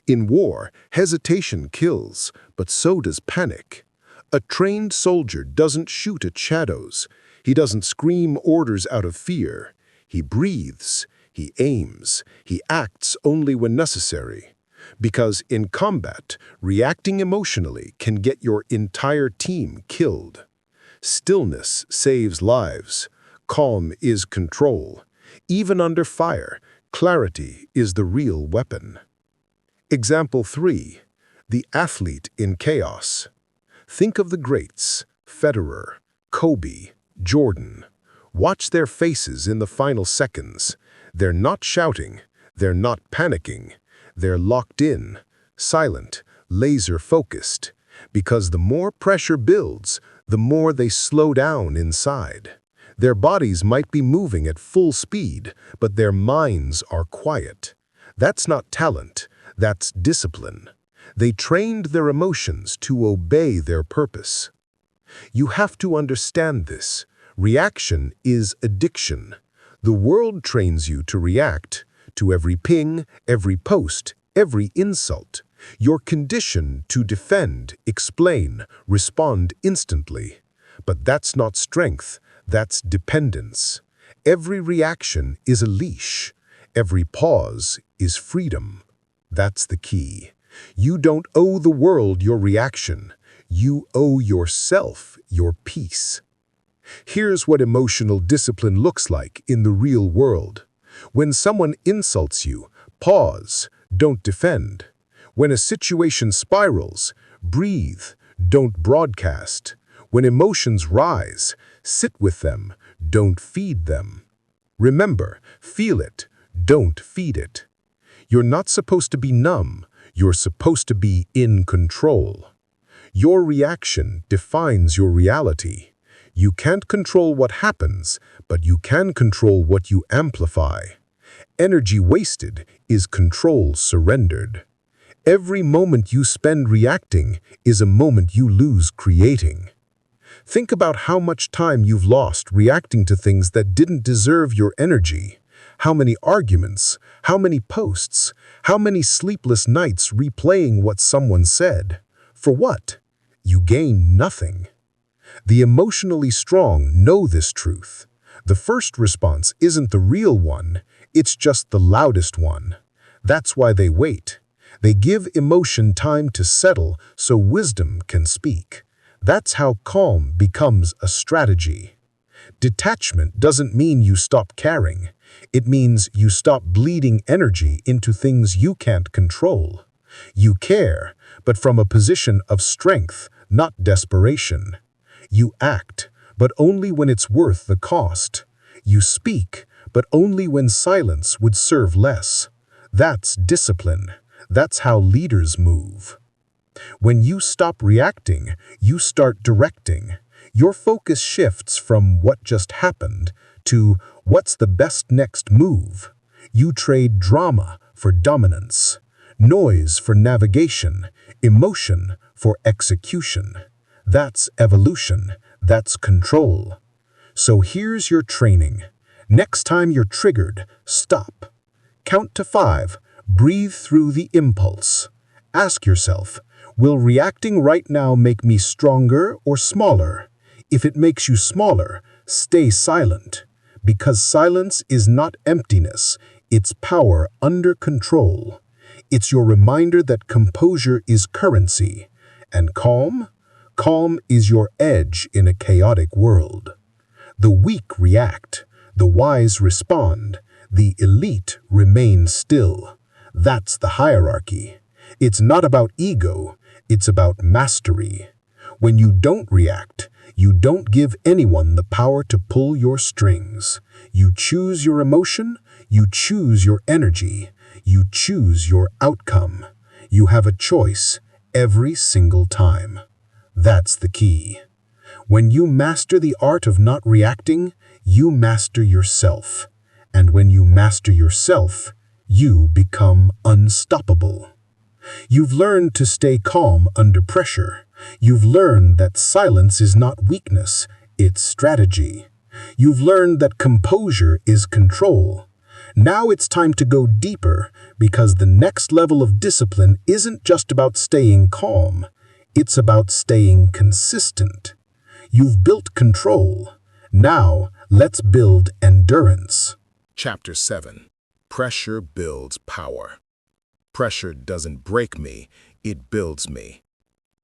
In war, hesitation kills, but so does panic. A trained soldier doesn't shoot at shadows. He doesn't scream orders out of fear. He breathes, he aims, he acts only when necessary. Because in combat, reacting emotionally can get your entire team killed. Stillness saves lives. Calm is control. Even under fire, clarity is the real weapon. Example 3. The athlete in chaos. Think of the greats, Federer, Kobe, Jordan. Watch their faces in the final seconds. They're not shouting, they're not panicking. They're locked in, silent, laser-focused. Because the more pressure builds, the more they slow down inside. Their bodies might be moving at full speed, but their minds are quiet. That's not talent, that's discipline. They trained their emotions to obey their purpose. You have to understand this. Reaction is addiction. The world trains you to react to every ping, every post, every insult. You're conditioned to defend, explain, respond instantly. But that's not strength, that's dependence. Every reaction is a leash. Every pause is freedom. That's the key. You don't owe the world your reaction. You owe yourself your peace. Here's what emotional discipline looks like in the real world. When someone insults you, pause, don't defend. When a situation spirals, breathe, don't broadcast. When emotions rise, sit with them, don't feed them. Remember, feel it, don't feed it. You're not supposed to be numb, you're supposed to be in control. Your reaction defines your reality. You can't control what happens, but you can control what you amplify. Energy wasted is control surrendered. Every moment you spend reacting is a moment you lose creating. Think about how much time you've lost reacting to things that didn't deserve your energy. How many arguments, how many posts, how many sleepless nights replaying what someone said. For what? You gain nothing. The emotionally strong know this truth. The first response isn't the real one, it's just the loudest one. That's why they wait. They give emotion time to settle so wisdom can speak. That's how calm becomes a strategy. Detachment doesn't mean you stop caring. It means you stop bleeding energy into things you can't control. You care, but from a position of strength, not desperation. You act, but only when it's worth the cost. You speak, but only when silence would serve less. That's discipline. That's how leaders move. When you stop reacting, you start directing. Your focus shifts from what just happened to what's the best next move. You trade drama for dominance, noise for navigation, emotion for execution. That's evolution. That's control. So here's your training. Next time you're triggered, stop. Count to 5. Breathe through the impulse. Ask yourself, will reacting right now make me stronger or smaller? If it makes you smaller, stay silent. Because silence is not emptiness, it's power under control. It's your reminder that composure is currency, and calm is your edge in a chaotic world. The weak react, the wise respond, the elite remain still. That's the hierarchy. It's not about ego, it's about mastery. When you don't react, you don't give anyone the power to pull your strings. You choose your emotion, you choose your energy, you choose your outcome. You have a choice every single time. That's the key. When you master the art of not reacting, you master yourself. And when you master yourself, you become unstoppable. You've learned to stay calm under pressure. You've learned that silence is not weakness, it's strategy. You've learned that composure is control. Now it's time to go deeper, because the next level of discipline isn't just about staying calm. It's about staying consistent. You've built control. Now, let's build endurance. Chapter 7. Pressure builds power. Pressure doesn't break me, it builds me.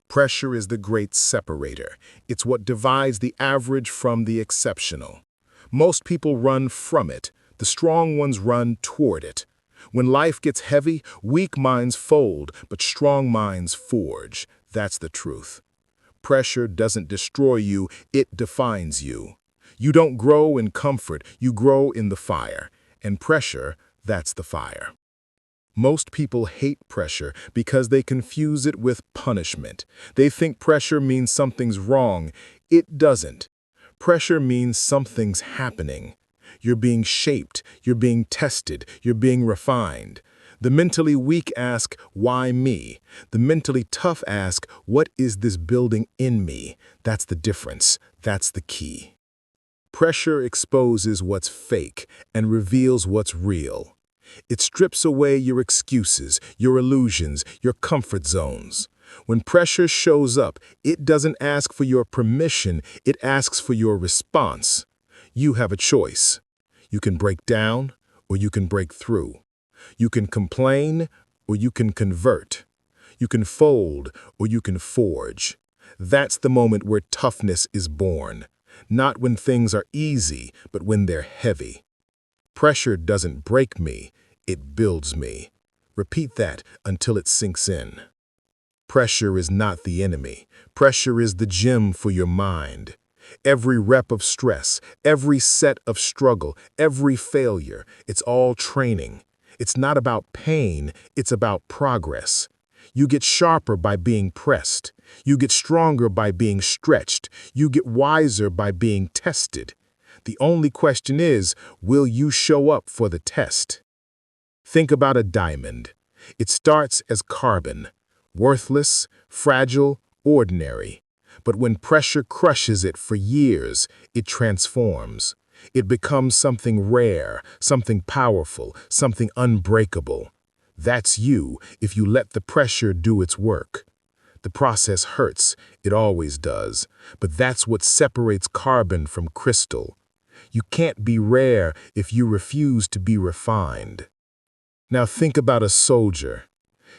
Pressure is the great separator. It's what divides the average from the exceptional. Most people run from it. The strong ones run toward it. When life gets heavy, weak minds fold, but strong minds forge. That's the truth. Pressure doesn't destroy you, it defines you. You don't grow in comfort, you grow in the fire. And pressure, that's the fire. Most people hate pressure because they confuse it with punishment. They think pressure means something's wrong. It doesn't. Pressure means something's happening. You're being shaped, you're being tested, you're being refined. The mentally weak ask, why me? The mentally tough ask, what is this building in me? That's the difference. That's the key. Pressure exposes what's fake and reveals what's real. It strips away your excuses, your illusions, your comfort zones. When pressure shows up, it doesn't ask for your permission, it asks for your response. You have a choice. You can break down, or you can break through. You can complain, or you can convert. You can fold, or you can forge. That's the moment where toughness is born. Not when things are easy, but when they're heavy. Pressure doesn't break me, it builds me. Repeat that until it sinks in. Pressure is not the enemy. Pressure is the gym for your mind. Every rep of stress, every set of struggle, every failure, it's all training. It's not about pain, it's about progress. You get sharper by being pressed. You get stronger by being stretched. You get wiser by being tested. The only question is, will you show up for the test? Think about a diamond. It starts as carbon, worthless, fragile, ordinary. But when pressure crushes it for years, it transforms. It becomes something rare, something powerful, something unbreakable. That's you if you let the pressure do its work. The process hurts, it always does, but that's what separates carbon from crystal. You can't be rare if you refuse to be refined. Now think about a soldier.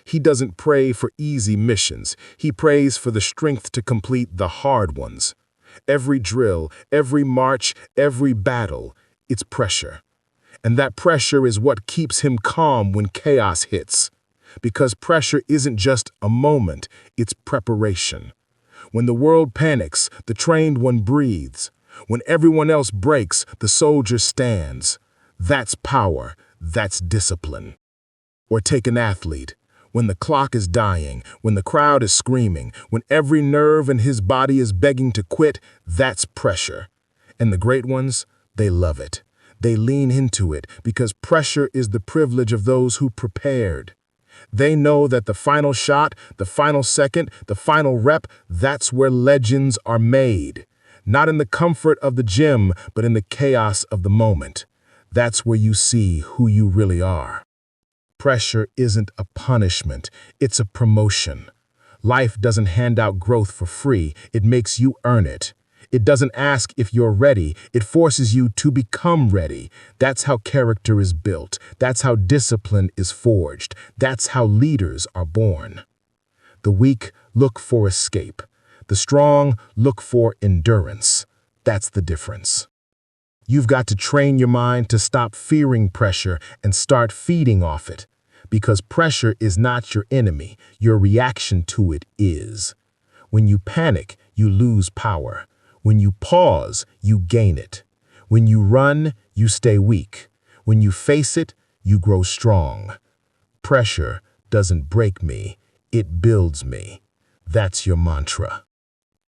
He doesn't pray for easy missions. He prays for the strength to complete the hard ones. Every drill, every march, every battle, it's pressure. And that pressure is what keeps him calm when chaos hits. Because pressure isn't just a moment, it's preparation. When the world panics, the trained one breathes. When everyone else breaks, the soldier stands. That's power. That's discipline. Or take an athlete. When the clock is dying, when the crowd is screaming, when every nerve in his body is begging to quit, that's pressure. And the great ones, they love it. They lean into it because pressure is the privilege of those who prepared. They know that the final shot, the final second, the final rep, that's where legends are made. Not in the comfort of the gym, but in the chaos of the moment. That's where you see who you really are. Pressure isn't a punishment, it's a promotion. Life doesn't hand out growth for free, it makes you earn it. It doesn't ask if you're ready. It forces you to become ready. That's how character is built. That's how discipline is forged. That's how leaders are born. The weak look for escape. The strong look for endurance. That's the difference. You've got to train your mind to stop fearing pressure and start feeding off it. Because pressure is not your enemy. Your reaction to it is. When you panic, you lose power. When you pause, you gain it. When you run, you stay weak. When you face it, you grow strong. Pressure doesn't break me, it builds me. That's your mantra.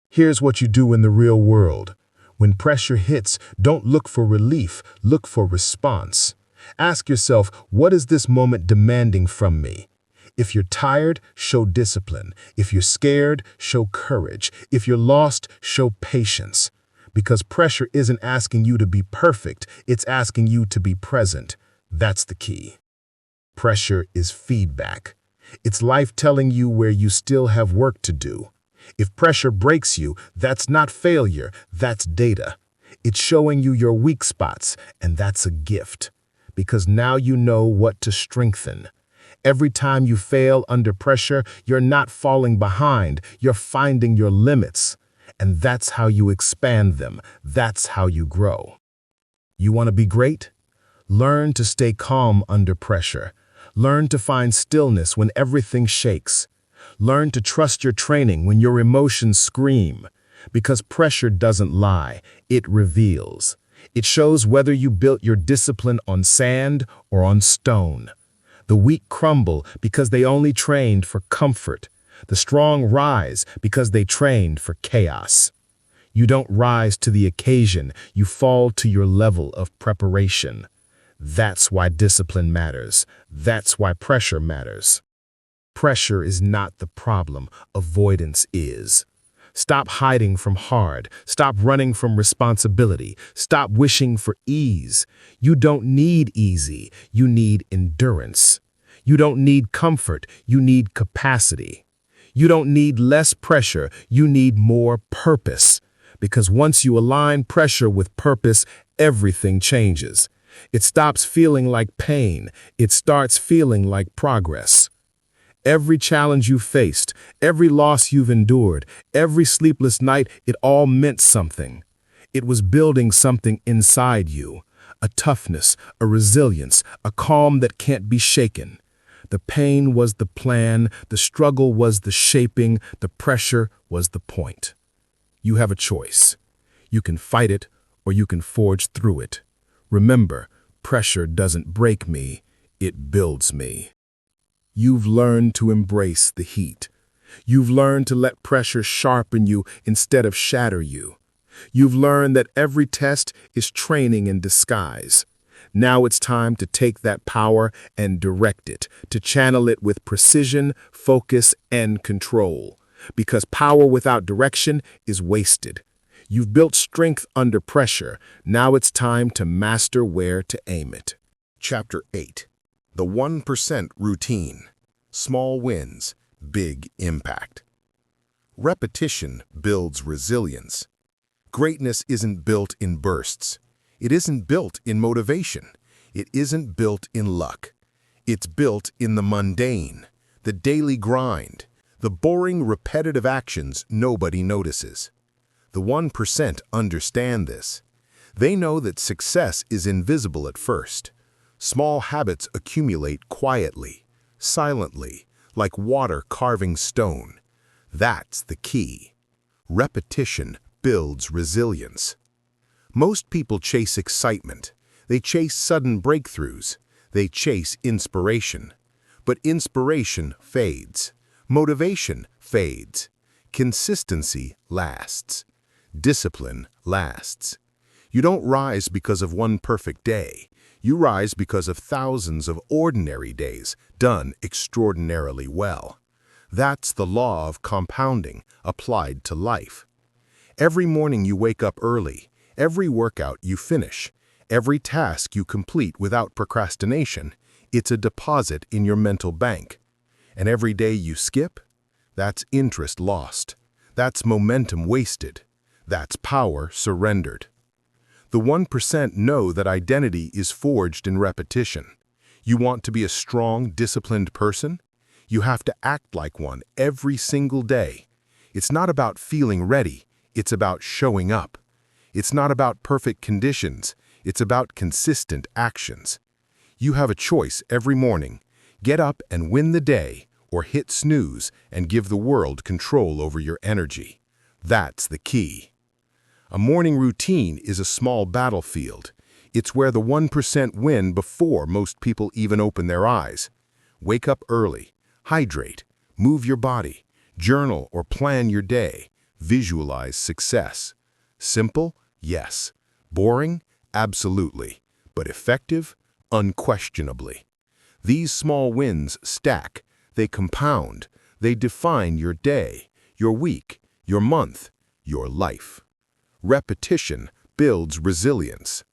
Here's what you do in the real world. When pressure hits, don't look for relief, look for response. Ask yourself, what is this moment demanding from me? If you're tired, show discipline. If you're scared, show courage. If you're lost, show patience. Because pressure isn't asking you to be perfect, it's asking you to be present. That's the key. Pressure is feedback. It's life telling you where you still have work to do. If pressure breaks you, that's not failure, that's data. It's showing you your weak spots, and that's a gift. Because now you know what to strengthen. Every time you fail under pressure, you're not falling behind, you're finding your limits. And that's how you expand them. That's how you grow. You want to be great? Learn to stay calm under pressure. Learn to find stillness when everything shakes. Learn to trust your training when your emotions scream. Because pressure doesn't lie, it reveals. It shows whether you built your discipline on sand or on stone. The weak crumble because they only trained for comfort. The strong rise because they trained for chaos. You don't rise to the occasion, you fall to your level of preparation. That's why discipline matters. That's why pressure matters. Pressure is not the problem, avoidance is. Stop hiding from hard. Stop running from responsibility. Stop wishing for ease. You don't need easy. You need endurance. You don't need comfort. You need capacity. You don't need less pressure. You need more purpose. Because once you align pressure with purpose, everything changes. It stops feeling like pain. It starts feeling like progress. Every challenge you faced, every loss you've endured, every sleepless night, it all meant something. It was building something inside you, a toughness, a resilience, a calm that can't be shaken. The pain was the plan, the struggle was the shaping, the pressure was the point. You have a choice. You can fight it or you can forge through it. Remember, pressure doesn't break me, it builds me. You've learned to embrace the heat. You've learned to let pressure sharpen you instead of shatter you. You've learned that every test is training in disguise. Now it's time to take that power and direct it, to channel it with precision, focus, and control. Because power without direction is wasted. You've built strength under pressure. Now it's time to master where to aim it. Chapter 8. The 1% Routine. Small wins, big impact. Repetition builds resilience. Greatness isn't built in bursts. It isn't built in motivation. It isn't built in luck. It's built in the mundane, the daily grind, the boring, repetitive actions nobody notices. The 1% understand this. They know that success is invisible at first. Small habits accumulate quietly, silently, like water carving stone. That's the key. Repetition builds resilience. Most people chase excitement. They chase sudden breakthroughs. They chase inspiration. But inspiration fades. Motivation fades. Consistency lasts. Discipline lasts. You don't rise because of one perfect day. You rise because of thousands of ordinary days done extraordinarily well. That's the law of compounding applied to life. Every morning you wake up early, every workout you finish, every task you complete without procrastination, it's a deposit in your mental bank. And every day you skip, that's interest lost. That's momentum wasted. That's power surrendered. The 1% know that identity is forged in repetition. You want to be a strong, disciplined person? You have to act like one every single day. It's not about feeling ready, it's about showing up. It's not about perfect conditions, it's about consistent actions. You have a choice every morning. Get up and win the day, or hit snooze and give the world control over your energy. That's the key. A morning routine is a small battlefield. It's where the 1% win before most people even open their eyes. Wake up early, hydrate, move your body, journal or plan your day, visualize success. Simple? Yes. Boring? Absolutely. But effective? Unquestionably. These small wins stack, they compound, they define your day, your week, your month, your life. Repetition builds resilience.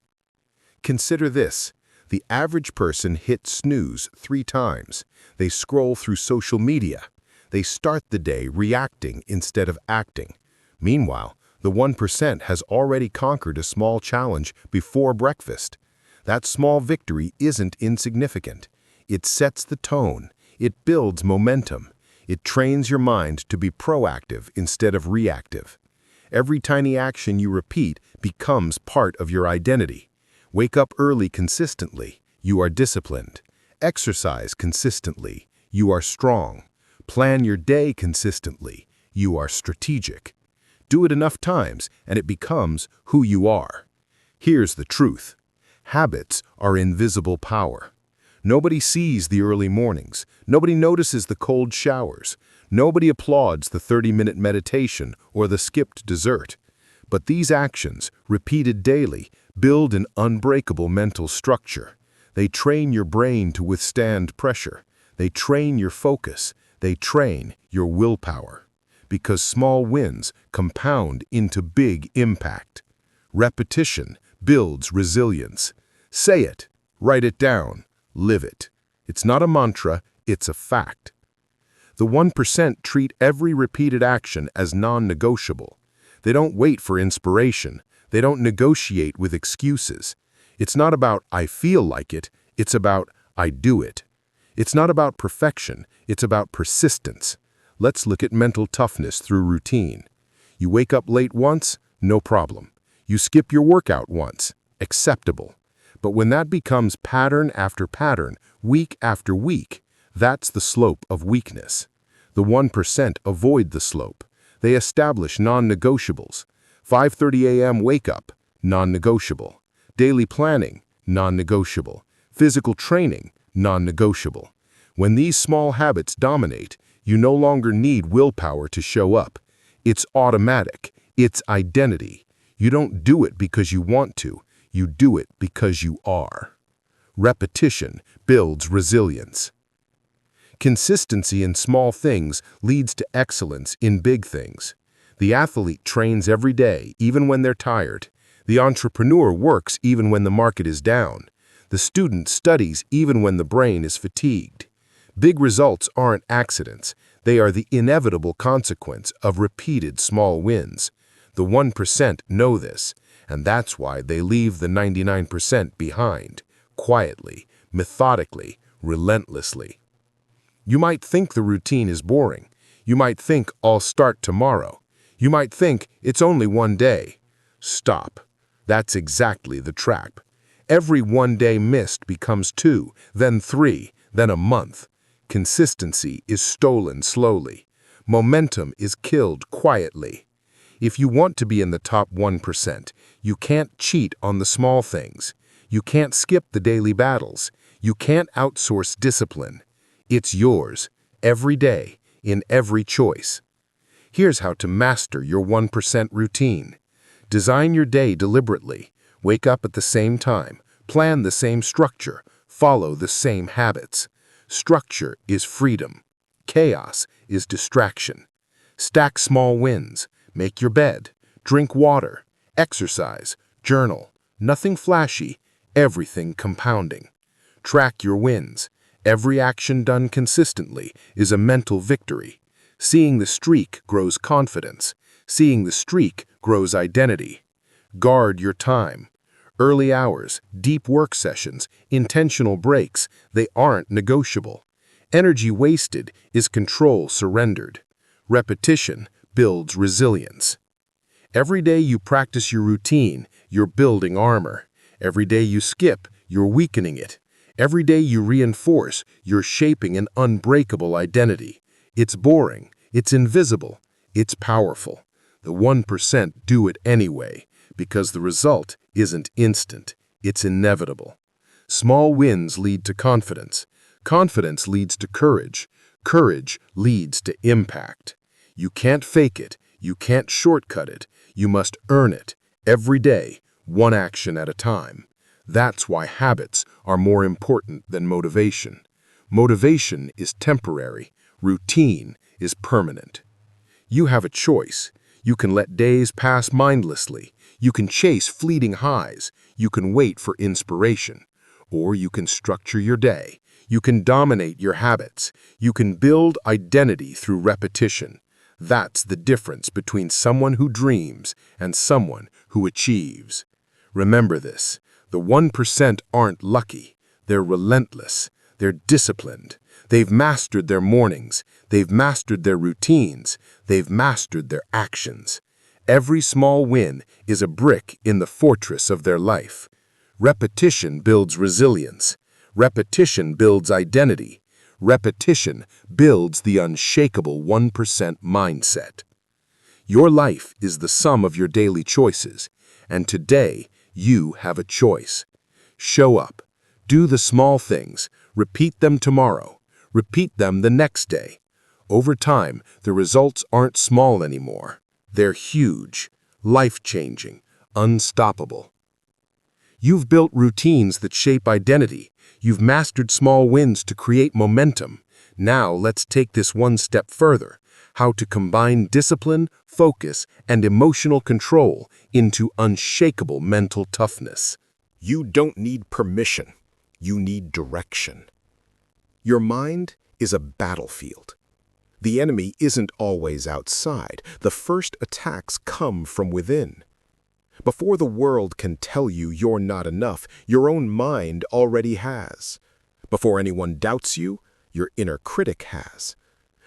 Consider this. The average person hits snooze 3 times. They scroll through social media. They start the day reacting instead of acting. Meanwhile, the 1% has already conquered a small challenge before breakfast. That small victory isn't insignificant. It sets the tone. It builds momentum. It trains your mind to be proactive instead of reactive. Every tiny action you repeat becomes part of your identity. Wake up early consistently, you are disciplined. Exercise consistently, you are strong. Plan your day consistently, you are strategic. Do it enough times and it becomes who you are. Here's the truth. Habits are invisible power. Nobody sees the early mornings. Nobody notices the cold showers. Nobody applauds the 30-minute meditation or the skipped dessert. But these actions, repeated daily, build an unbreakable mental structure. They train your brain to withstand pressure. They train your focus. They train your willpower. Because small wins compound into big impact. Repetition builds resilience. Say it, write it down, live it. It's not a mantra, it's a fact. The 1% treat every repeated action as non-negotiable. They don't wait for inspiration. They don't negotiate with excuses. It's not about I feel like it, it's about I do it. It's not about perfection, it's about persistence. Let's look at mental toughness through routine. You wake up late once, no problem. You skip your workout once, acceptable. But when that becomes pattern after pattern, week after week, that's the slope of weakness. The 1% avoid the slope. They establish non-negotiables. 5:30 a.m. wake up, non-negotiable. Daily planning, non-negotiable. Physical training, non-negotiable. When these small habits dominate, you no longer need willpower to show up. It's automatic. It's identity. You don't do it because you want to. You do it because you are. Repetition builds resilience. Consistency in small things leads to excellence in big things. The athlete trains every day, even when they're tired. The entrepreneur works even when the market is down. The student studies even when the brain is fatigued. Big results aren't accidents. They are the inevitable consequence of repeated small wins. The 1% know this, and that's why they leave the 99% behind, quietly, methodically, relentlessly. You might think the routine is boring. You might think I'll start tomorrow. You might think it's only one day. Stop. That's exactly the trap. Every one day missed becomes 2, then 3, then a month. Consistency is stolen slowly. Momentum is killed quietly. If you want to be in the top 1%, you can't cheat on the small things. You can't skip the daily battles. You can't outsource discipline. It's yours, every day, in every choice. Here's how to master your 1% routine. Design your day deliberately. Wake up at the same time. Plan the same structure. Follow the same habits. Structure is freedom. Chaos is distraction. Stack small wins. Make your bed. Drink water. Exercise. Journal. Nothing flashy. Everything compounding. Track your wins. Every action done consistently is a mental victory. Seeing the streak grows confidence. Seeing the streak grows identity. Guard your time. Early hours, deep work sessions, intentional breaks, they aren't negotiable. Energy wasted is control surrendered. Repetition builds resilience. Every day you practice your routine, you're building armor. Every day you skip, you're weakening it. Every day you reinforce, you're shaping an unbreakable identity. It's boring, it's invisible, it's powerful. The 1% do it anyway, because the result isn't instant, it's inevitable. Small wins lead to confidence. Confidence leads to courage. Courage leads to impact. You can't fake it, you can't shortcut it, you must earn it, every day, one action at a time. That's why habits are more important than motivation. Motivation is temporary, routine is permanent. You have a choice. You can let days pass mindlessly. You can chase fleeting highs. You can wait for inspiration. Or you can structure your day. You can dominate your habits. You can build identity through repetition. That's the difference between someone who dreams and someone who achieves. Remember this, the 1% aren't lucky. They're relentless. They're disciplined. They've mastered their mornings. They've mastered their routines. They've mastered their actions. Every small win is a brick in the fortress of their life. Repetition builds resilience. Repetition builds identity. Repetition builds the unshakable 1% mindset. Your life is the sum of your daily choices, and today you have a choice. Show up. Do the small things. Repeat them tomorrow. Repeat them the next day. Over time, the results aren't small anymore. They're huge, life-changing, unstoppable. You've built routines that shape identity. You've mastered small wins to create momentum. Now let's take this one step further. How to combine discipline, focus, and emotional control into unshakable mental toughness. You don't need permission. You need direction. Your mind is a battlefield. The enemy isn't always outside. The first attacks come from within. Before the world can tell you you're not enough, your own mind already has. Before anyone doubts you, your inner critic has.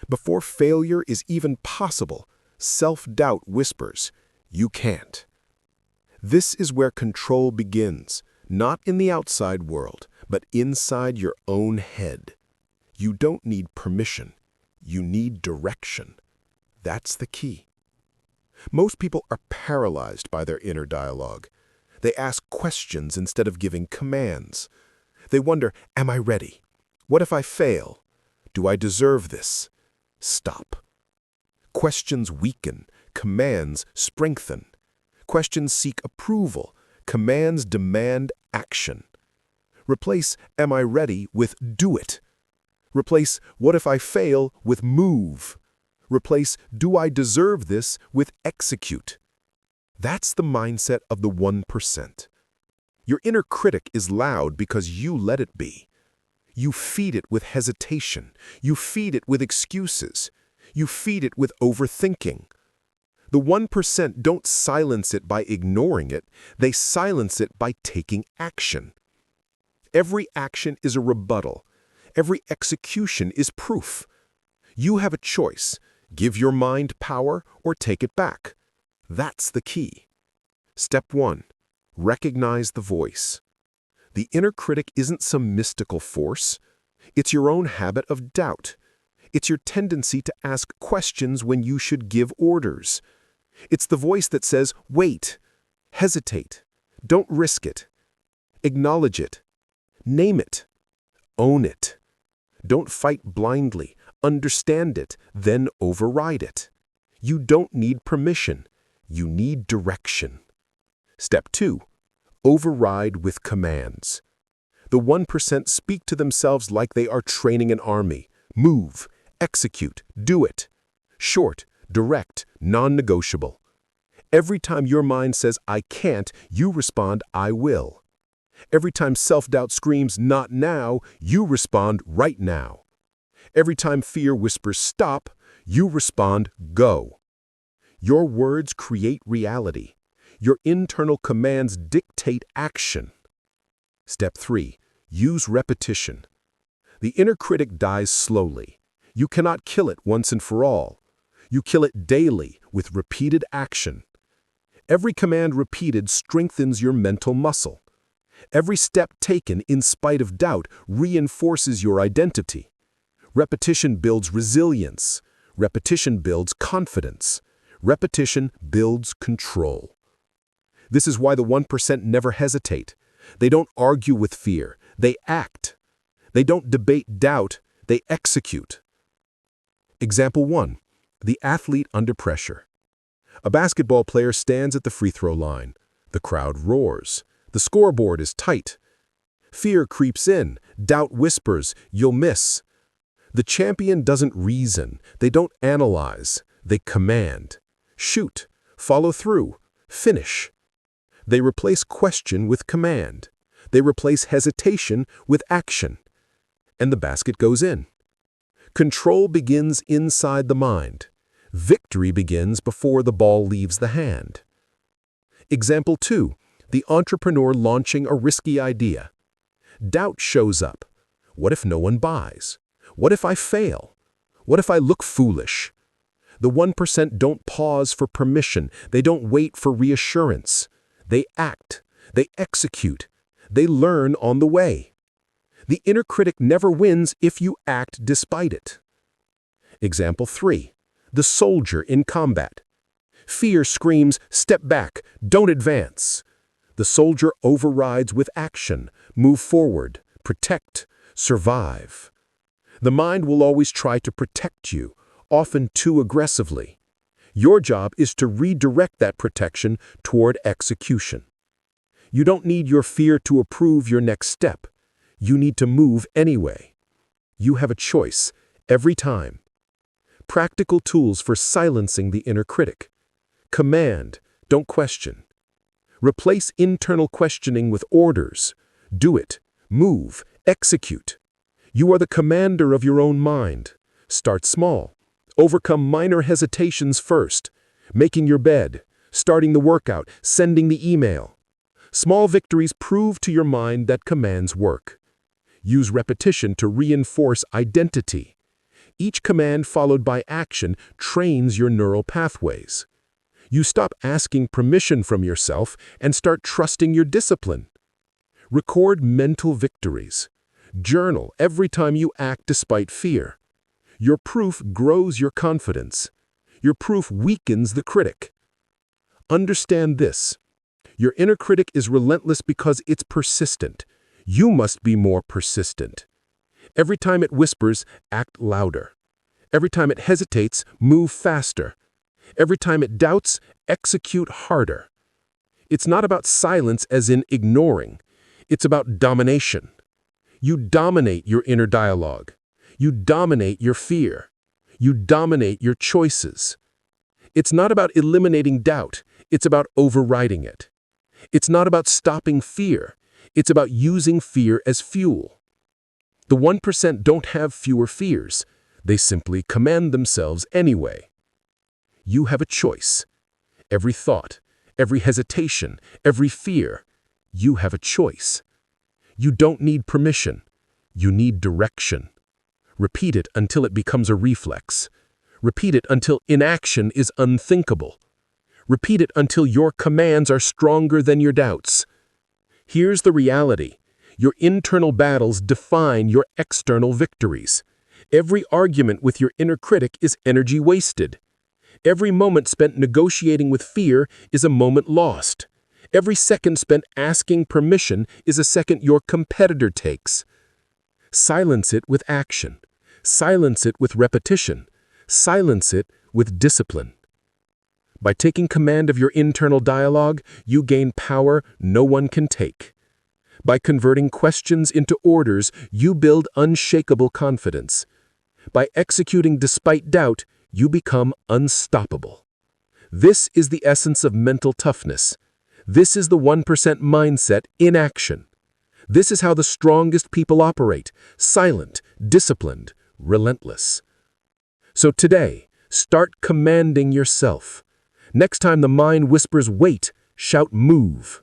Before failure is even possible, self-doubt whispers, "You can't." This is where control begins, not in the outside world, but inside your own head. You don't need permission. You need direction. That's the key. Most people are paralyzed by their inner dialogue. They ask questions instead of giving commands. They wonder, am I ready? What if I fail? Do I deserve this? Stop. Questions weaken, commands strengthen. Questions seek approval, commands demand action. Replace am I ready with do it. Replace what if I fail with move. Replace do I deserve this with execute. That's the mindset of the 1%. Your inner critic is loud because you let it be. You feed it with hesitation. You feed it with excuses. You feed it with overthinking. The 1% don't silence it by ignoring it. They silence it by taking action. Every action is a rebuttal. Every execution is proof. You have a choice. Give your mind power or take it back. That's the key. Step 1. Recognize the voice. The inner critic isn't some mystical force. It's your own habit of doubt. It's your tendency to ask questions when you should give orders. It's the voice that says, wait, hesitate, don't risk it. Acknowledge it. Name it. Own it. Don't fight blindly. Understand it, then override it. You don't need permission. You need direction. Step 2. Override with commands. The 1% speak to themselves like they are training an army. Move, execute, do it. Short, direct, non-negotiable. Every time your mind says, I can't, you respond, I will. Every time self-doubt screams, not now, you respond, right now. Every time fear whispers, stop, you respond, go. Your words create reality. Your internal commands dictate action. Step 3. Use repetition. The inner critic dies slowly. You cannot kill it once and for all. You kill it daily with repeated action. Every command repeated strengthens your mental muscle. Every step taken in spite of doubt reinforces your identity. Repetition builds resilience. Repetition builds confidence. Repetition builds control. This is why the 1% never hesitate. They don't argue with fear. They act. They don't debate doubt. They execute. Example 1. The athlete under pressure. A basketball player stands at the free throw line. The crowd roars. The scoreboard is tight. Fear creeps in. Doubt whispers, "You'll miss." The champion doesn't reason. They don't analyze. They command. Shoot. Follow through. Finish. They replace question with command. They replace hesitation with action. And the basket goes in. Control begins inside the mind. Victory begins before the ball leaves the hand. Example 2. The entrepreneur launching a risky idea. Doubt shows up. What if no one buys? What if I fail? What if I look foolish? The 1% don't pause for permission. They don't wait for reassurance. They act. They execute. They learn on the way. The inner critic never wins if you act despite it. Example 3. The soldier in combat. Fear screams, "Step back, don't advance." The soldier overrides with action, move forward, protect, survive. The mind will always try to protect you, often too aggressively. Your job is to redirect that protection toward execution. You don't need your fear to approve your next step. You need to move anyway. You have a choice every time. Practical tools for silencing the inner critic. Command, don't question. Replace internal questioning with orders. Do it, move, execute. You are the commander of your own mind. Start small. Overcome minor hesitations first. Making your bed, starting the workout, sending the email. Small victories prove to your mind that commands work. Use repetition to reinforce identity. Each command followed by action trains your neural pathways. You stop asking permission from yourself and start trusting your discipline. Record mental victories. Journal every time you act despite fear. Your proof grows your confidence. Your proof weakens the critic. Understand this. Your inner critic is relentless because it's persistent. You must be more persistent. Every time it whispers, act louder. Every time it hesitates, move faster. Every time it doubts, execute harder. It's not about silence as in ignoring. It's about domination. You dominate your inner dialogue. You dominate your fear. You dominate your choices. It's not about eliminating doubt. It's about overriding it. It's not about stopping fear. It's about using fear as fuel. The 1% don't have fewer fears. They simply command themselves anyway. You have a choice. Every thought, every hesitation, every fear, you have a choice. You don't need permission. You need direction. Repeat it until it becomes a reflex. Repeat it until inaction is unthinkable. Repeat it until your commands are stronger than your doubts. Here's the reality. Your internal battles define your external victories. Every argument with your inner critic is energy wasted. Every moment spent negotiating with fear is a moment lost. Every second spent asking permission is a second your competitor takes. Silence it with action. Silence it with repetition. Silence it with discipline. By taking command of your internal dialogue, you gain power no one can take. By converting questions into orders, you build unshakable confidence. By executing despite doubt, you become unstoppable. This is the essence of mental toughness. This is the 1% mindset in action. This is how the strongest people operate, silent, disciplined, relentless. So today, start commanding yourself. Next time the mind whispers wait, shout move.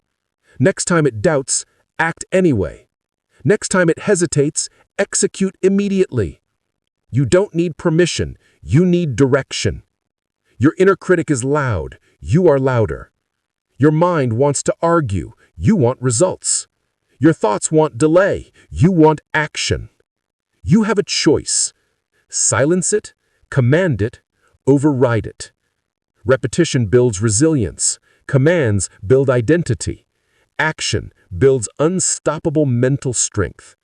Next time it doubts, act anyway. Next time it hesitates, execute immediately. You don't need permission, you need direction. Your inner critic is loud, you are louder. Your mind wants to argue, you want results. Your thoughts want delay, you want action. You have a choice. Silence it, command it, override it. Repetition builds resilience. Commands build identity. Action builds unstoppable mental strength.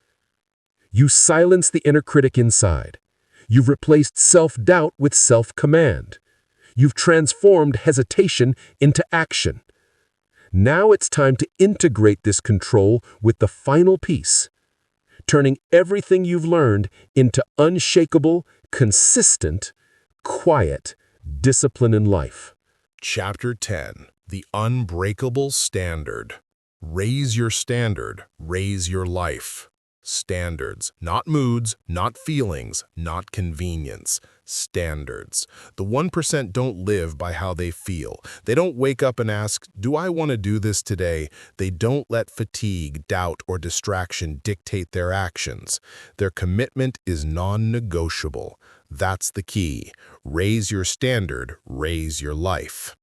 You silence the inner critic inside. You've replaced self-doubt with self-command. You've transformed hesitation into action. Now it's time to integrate this control with the final piece, turning everything you've learned into unshakable, consistent, quiet discipline in life. Chapter 10. The Unbreakable Standard. Raise your standard, raise your life. Standards, not moods, not feelings, not convenience. Standards. The 1% don't live by how they feel. They don't wake up and ask, do I want to do this today? They don't let fatigue, doubt, or distraction dictate their actions. Their commitment is non-negotiable. That's the key. Raise your standard, raise your life.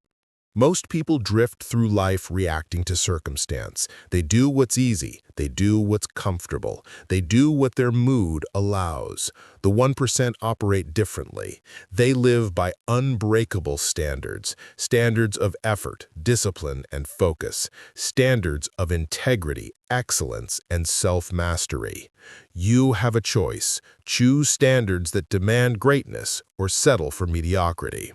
Most people drift through life reacting to circumstance. They do what's easy. They do what's comfortable. They do what their mood allows. The 1% operate differently. They live by unbreakable standards, standards of effort, discipline, and focus, standards of integrity, excellence, and self-mastery. You have a choice. Choose standards that demand greatness or settle for mediocrity.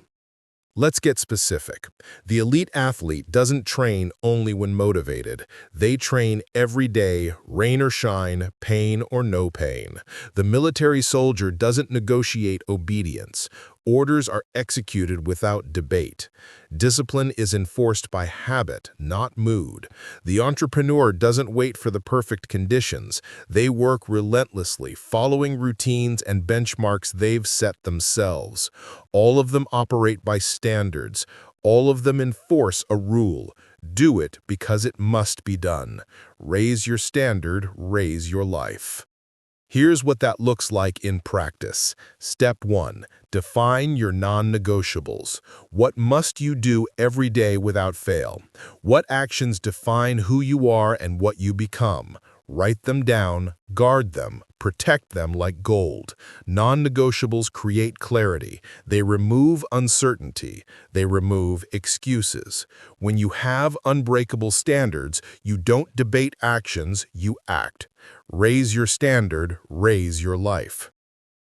Let's get specific. The elite athlete doesn't train only when motivated. They train every day, rain or shine, pain or no pain. The military soldier doesn't negotiate obedience. Orders are executed without debate. Discipline is enforced by habit, not mood. The entrepreneur doesn't wait for the perfect conditions. They work relentlessly, following routines and benchmarks they've set themselves. All of them operate by standards. All of them enforce a rule. Do it because it must be done. Raise your standard, raise your life. Here's what that looks like in practice. Step 1. Define your non-negotiables. What must you do every day without fail? What actions define who you are and what you become? Write them down, guard them, protect them like gold. Non-negotiables create clarity. They remove uncertainty. They remove excuses. When you have unbreakable standards, you don't debate actions, you act. Raise your standard, raise your life.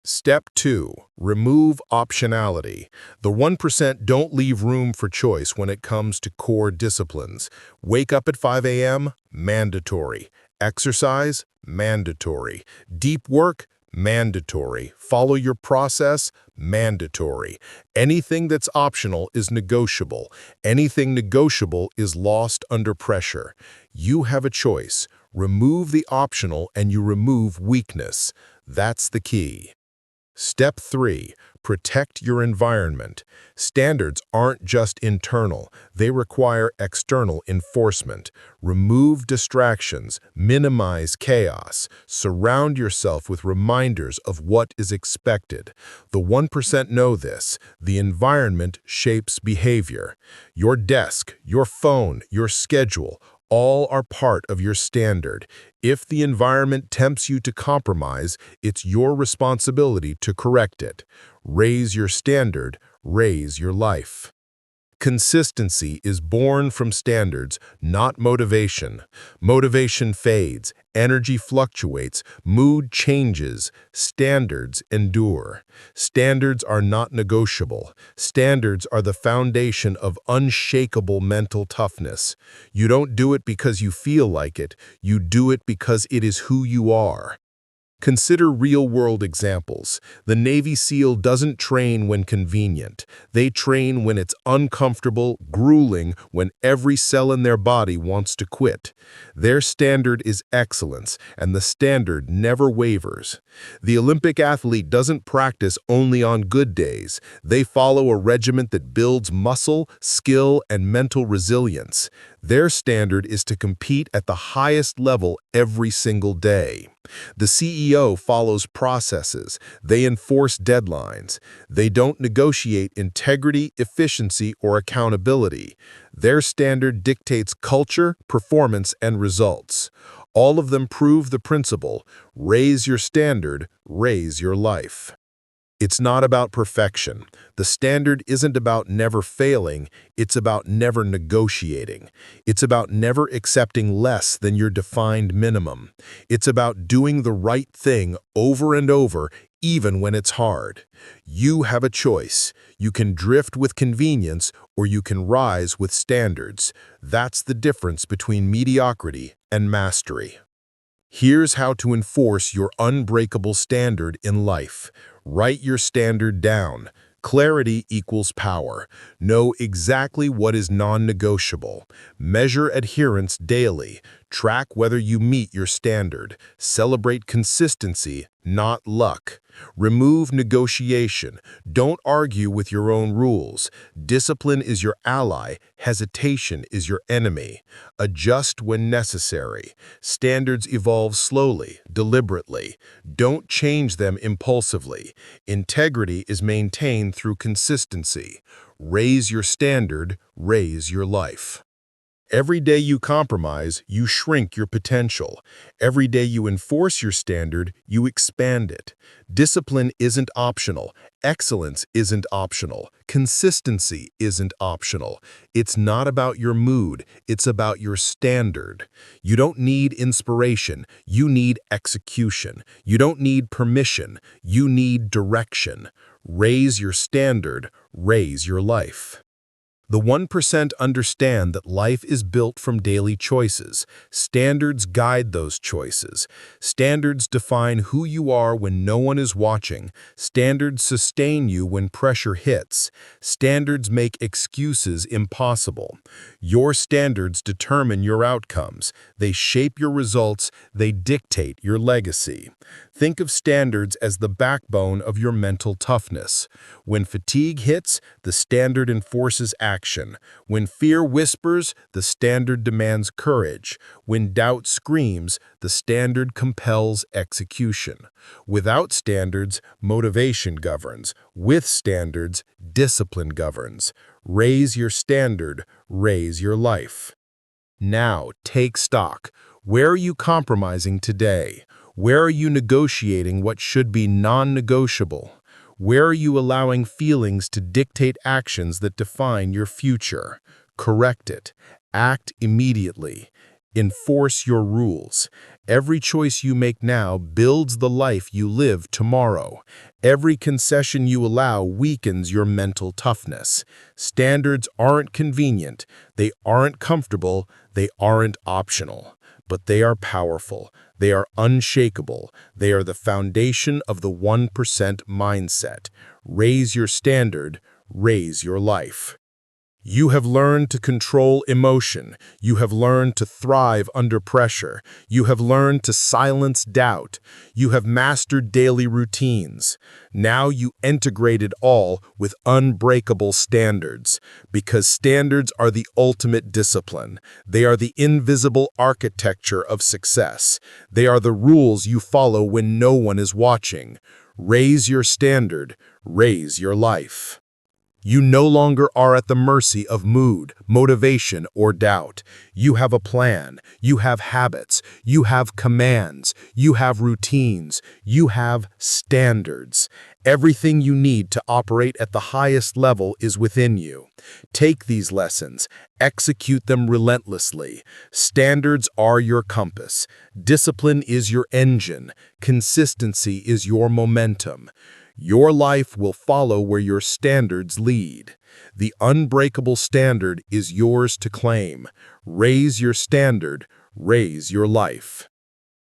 Step 2. Remove optionality. The 1% don't leave room for choice when it comes to core disciplines. Wake up at 5 a.m., mandatory. Exercise, mandatory. Deep work, mandatory. Follow your process, mandatory. Anything that's optional is negotiable. Anything negotiable is lost under pressure. You have a choice. Remove the optional and you remove weakness. That's the key. Step 3. Protect your environment. Standards aren't just internal. They require external enforcement. Remove distractions. Minimize chaos. Surround yourself with reminders of what is expected. The 1% know this. The environment shapes behavior. Your desk, your phone, your schedule, all are part of your standard. If the environment tempts you to compromise, it's your responsibility to correct it. Raise your standard, raise your life. Consistency is born from standards, not motivation. Motivation fades, energy fluctuates, mood changes, standards endure. Standards are not negotiable. Standards are the foundation of unshakable mental toughness. You don't do it because you feel like it, you do it because it is who you are. Consider real-world examples. The Navy SEAL doesn't train when convenient. They train when it's uncomfortable, grueling, when every cell in their body wants to quit. Their standard is excellence, and the standard never wavers. The Olympic athlete doesn't practice only on good days. They follow a regimen that builds muscle, skill, and mental resilience. Their standard is to compete at the highest level every single day. The CEO follows processes. They enforce deadlines. They don't negotiate integrity, efficiency, or accountability. Their standard dictates culture, performance, and results. All of them prove the principle: raise your standard, raise your life. It's not about perfection. The standard isn't about never failing, it's about never negotiating. It's about never accepting less than your defined minimum. It's about doing the right thing over and over, even when it's hard. You have a choice. You can drift with convenience, or you can rise with standards. That's the difference between mediocrity and mastery. Here's how to enforce your unbreakable standard in life. Write your standard down. Clarity equals power. Know exactly what is non-negotiable. Measure adherence daily. Track whether you meet your standard. Celebrate consistency, not luck. Remove negotiation. Don't argue with your own rules. Discipline is your ally. Hesitation is your enemy. Adjust when necessary. Standards evolve slowly, deliberately. Don't change them impulsively. Integrity is maintained through consistency. Raise your standard, raise your life. Every day you compromise, you shrink your potential. Every day you enforce your standard, you expand it. Discipline isn't optional. Excellence isn't optional. Consistency isn't optional. It's not about your mood, it's about your standard. You don't need inspiration, you need execution. You don't need permission, you need direction. Raise your standard, raise your life. The 1% understand that life is built from daily choices. Standards guide those choices. Standards define who you are when no one is watching. Standards sustain you when pressure hits. Standards make excuses impossible. Your standards determine your outcomes. They shape your results. They dictate your legacy. Think of standards as the backbone of your mental toughness. When fatigue hits, the standard enforces action. When fear whispers, the standard demands courage. When doubt screams, the standard compels execution. Without standards, motivation governs. With standards, discipline governs. Raise your standard, raise your life. Now, take stock. Where are you compromising today? Where are you negotiating what should be non-negotiable? Where are you allowing feelings to dictate actions that define your future? Correct it. Act immediately. Enforce your rules. Every choice you make now builds the life you live tomorrow. Every concession you allow weakens your mental toughness. Standards aren't convenient. They aren't comfortable. They aren't optional. But they are powerful. They are unshakable. They are the foundation of the 1% mindset. Raise your standard, raise your life. You have learned to control emotion. You have learned to thrive under pressure. You have learned to silence doubt. You have mastered daily routines. Now you integrate it all with unbreakable standards, because standards are the ultimate discipline. They are the invisible architecture of success. They are the rules you follow when no one is watching. Raise your standard, raise your life. You no longer are at the mercy of mood, motivation, or doubt. You have a plan. You have habits. You have commands. You have routines. You have standards. Everything you need to operate at the highest level is within you. Take these lessons. Execute them relentlessly. Standards are your compass. Discipline is your engine. Consistency is your momentum. Your life will follow where your standards lead. The unbreakable standard is yours to claim. Raise your standard, raise your life.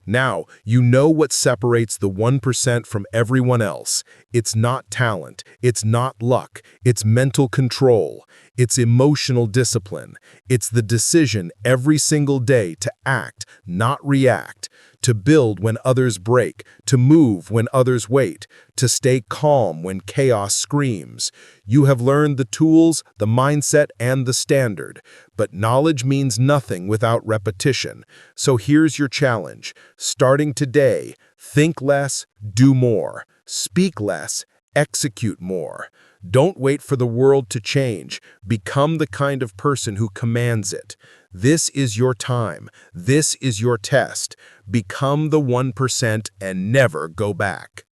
Now, you know what separates the 1% from everyone else. It's not talent, it's not luck, it's mental control, it's emotional discipline. It's the decision every single day to act, not react, to build when others break, to move when others wait, to stay calm when chaos screams. You have learned the tools, the mindset, and the standard, but knowledge means nothing without repetition. So here's your challenge. Starting today, think less, do more. Speak less, execute more. Don't wait for the world to change. Become the kind of person who commands it. This is your time. This is your test. Become the 1% and never go back.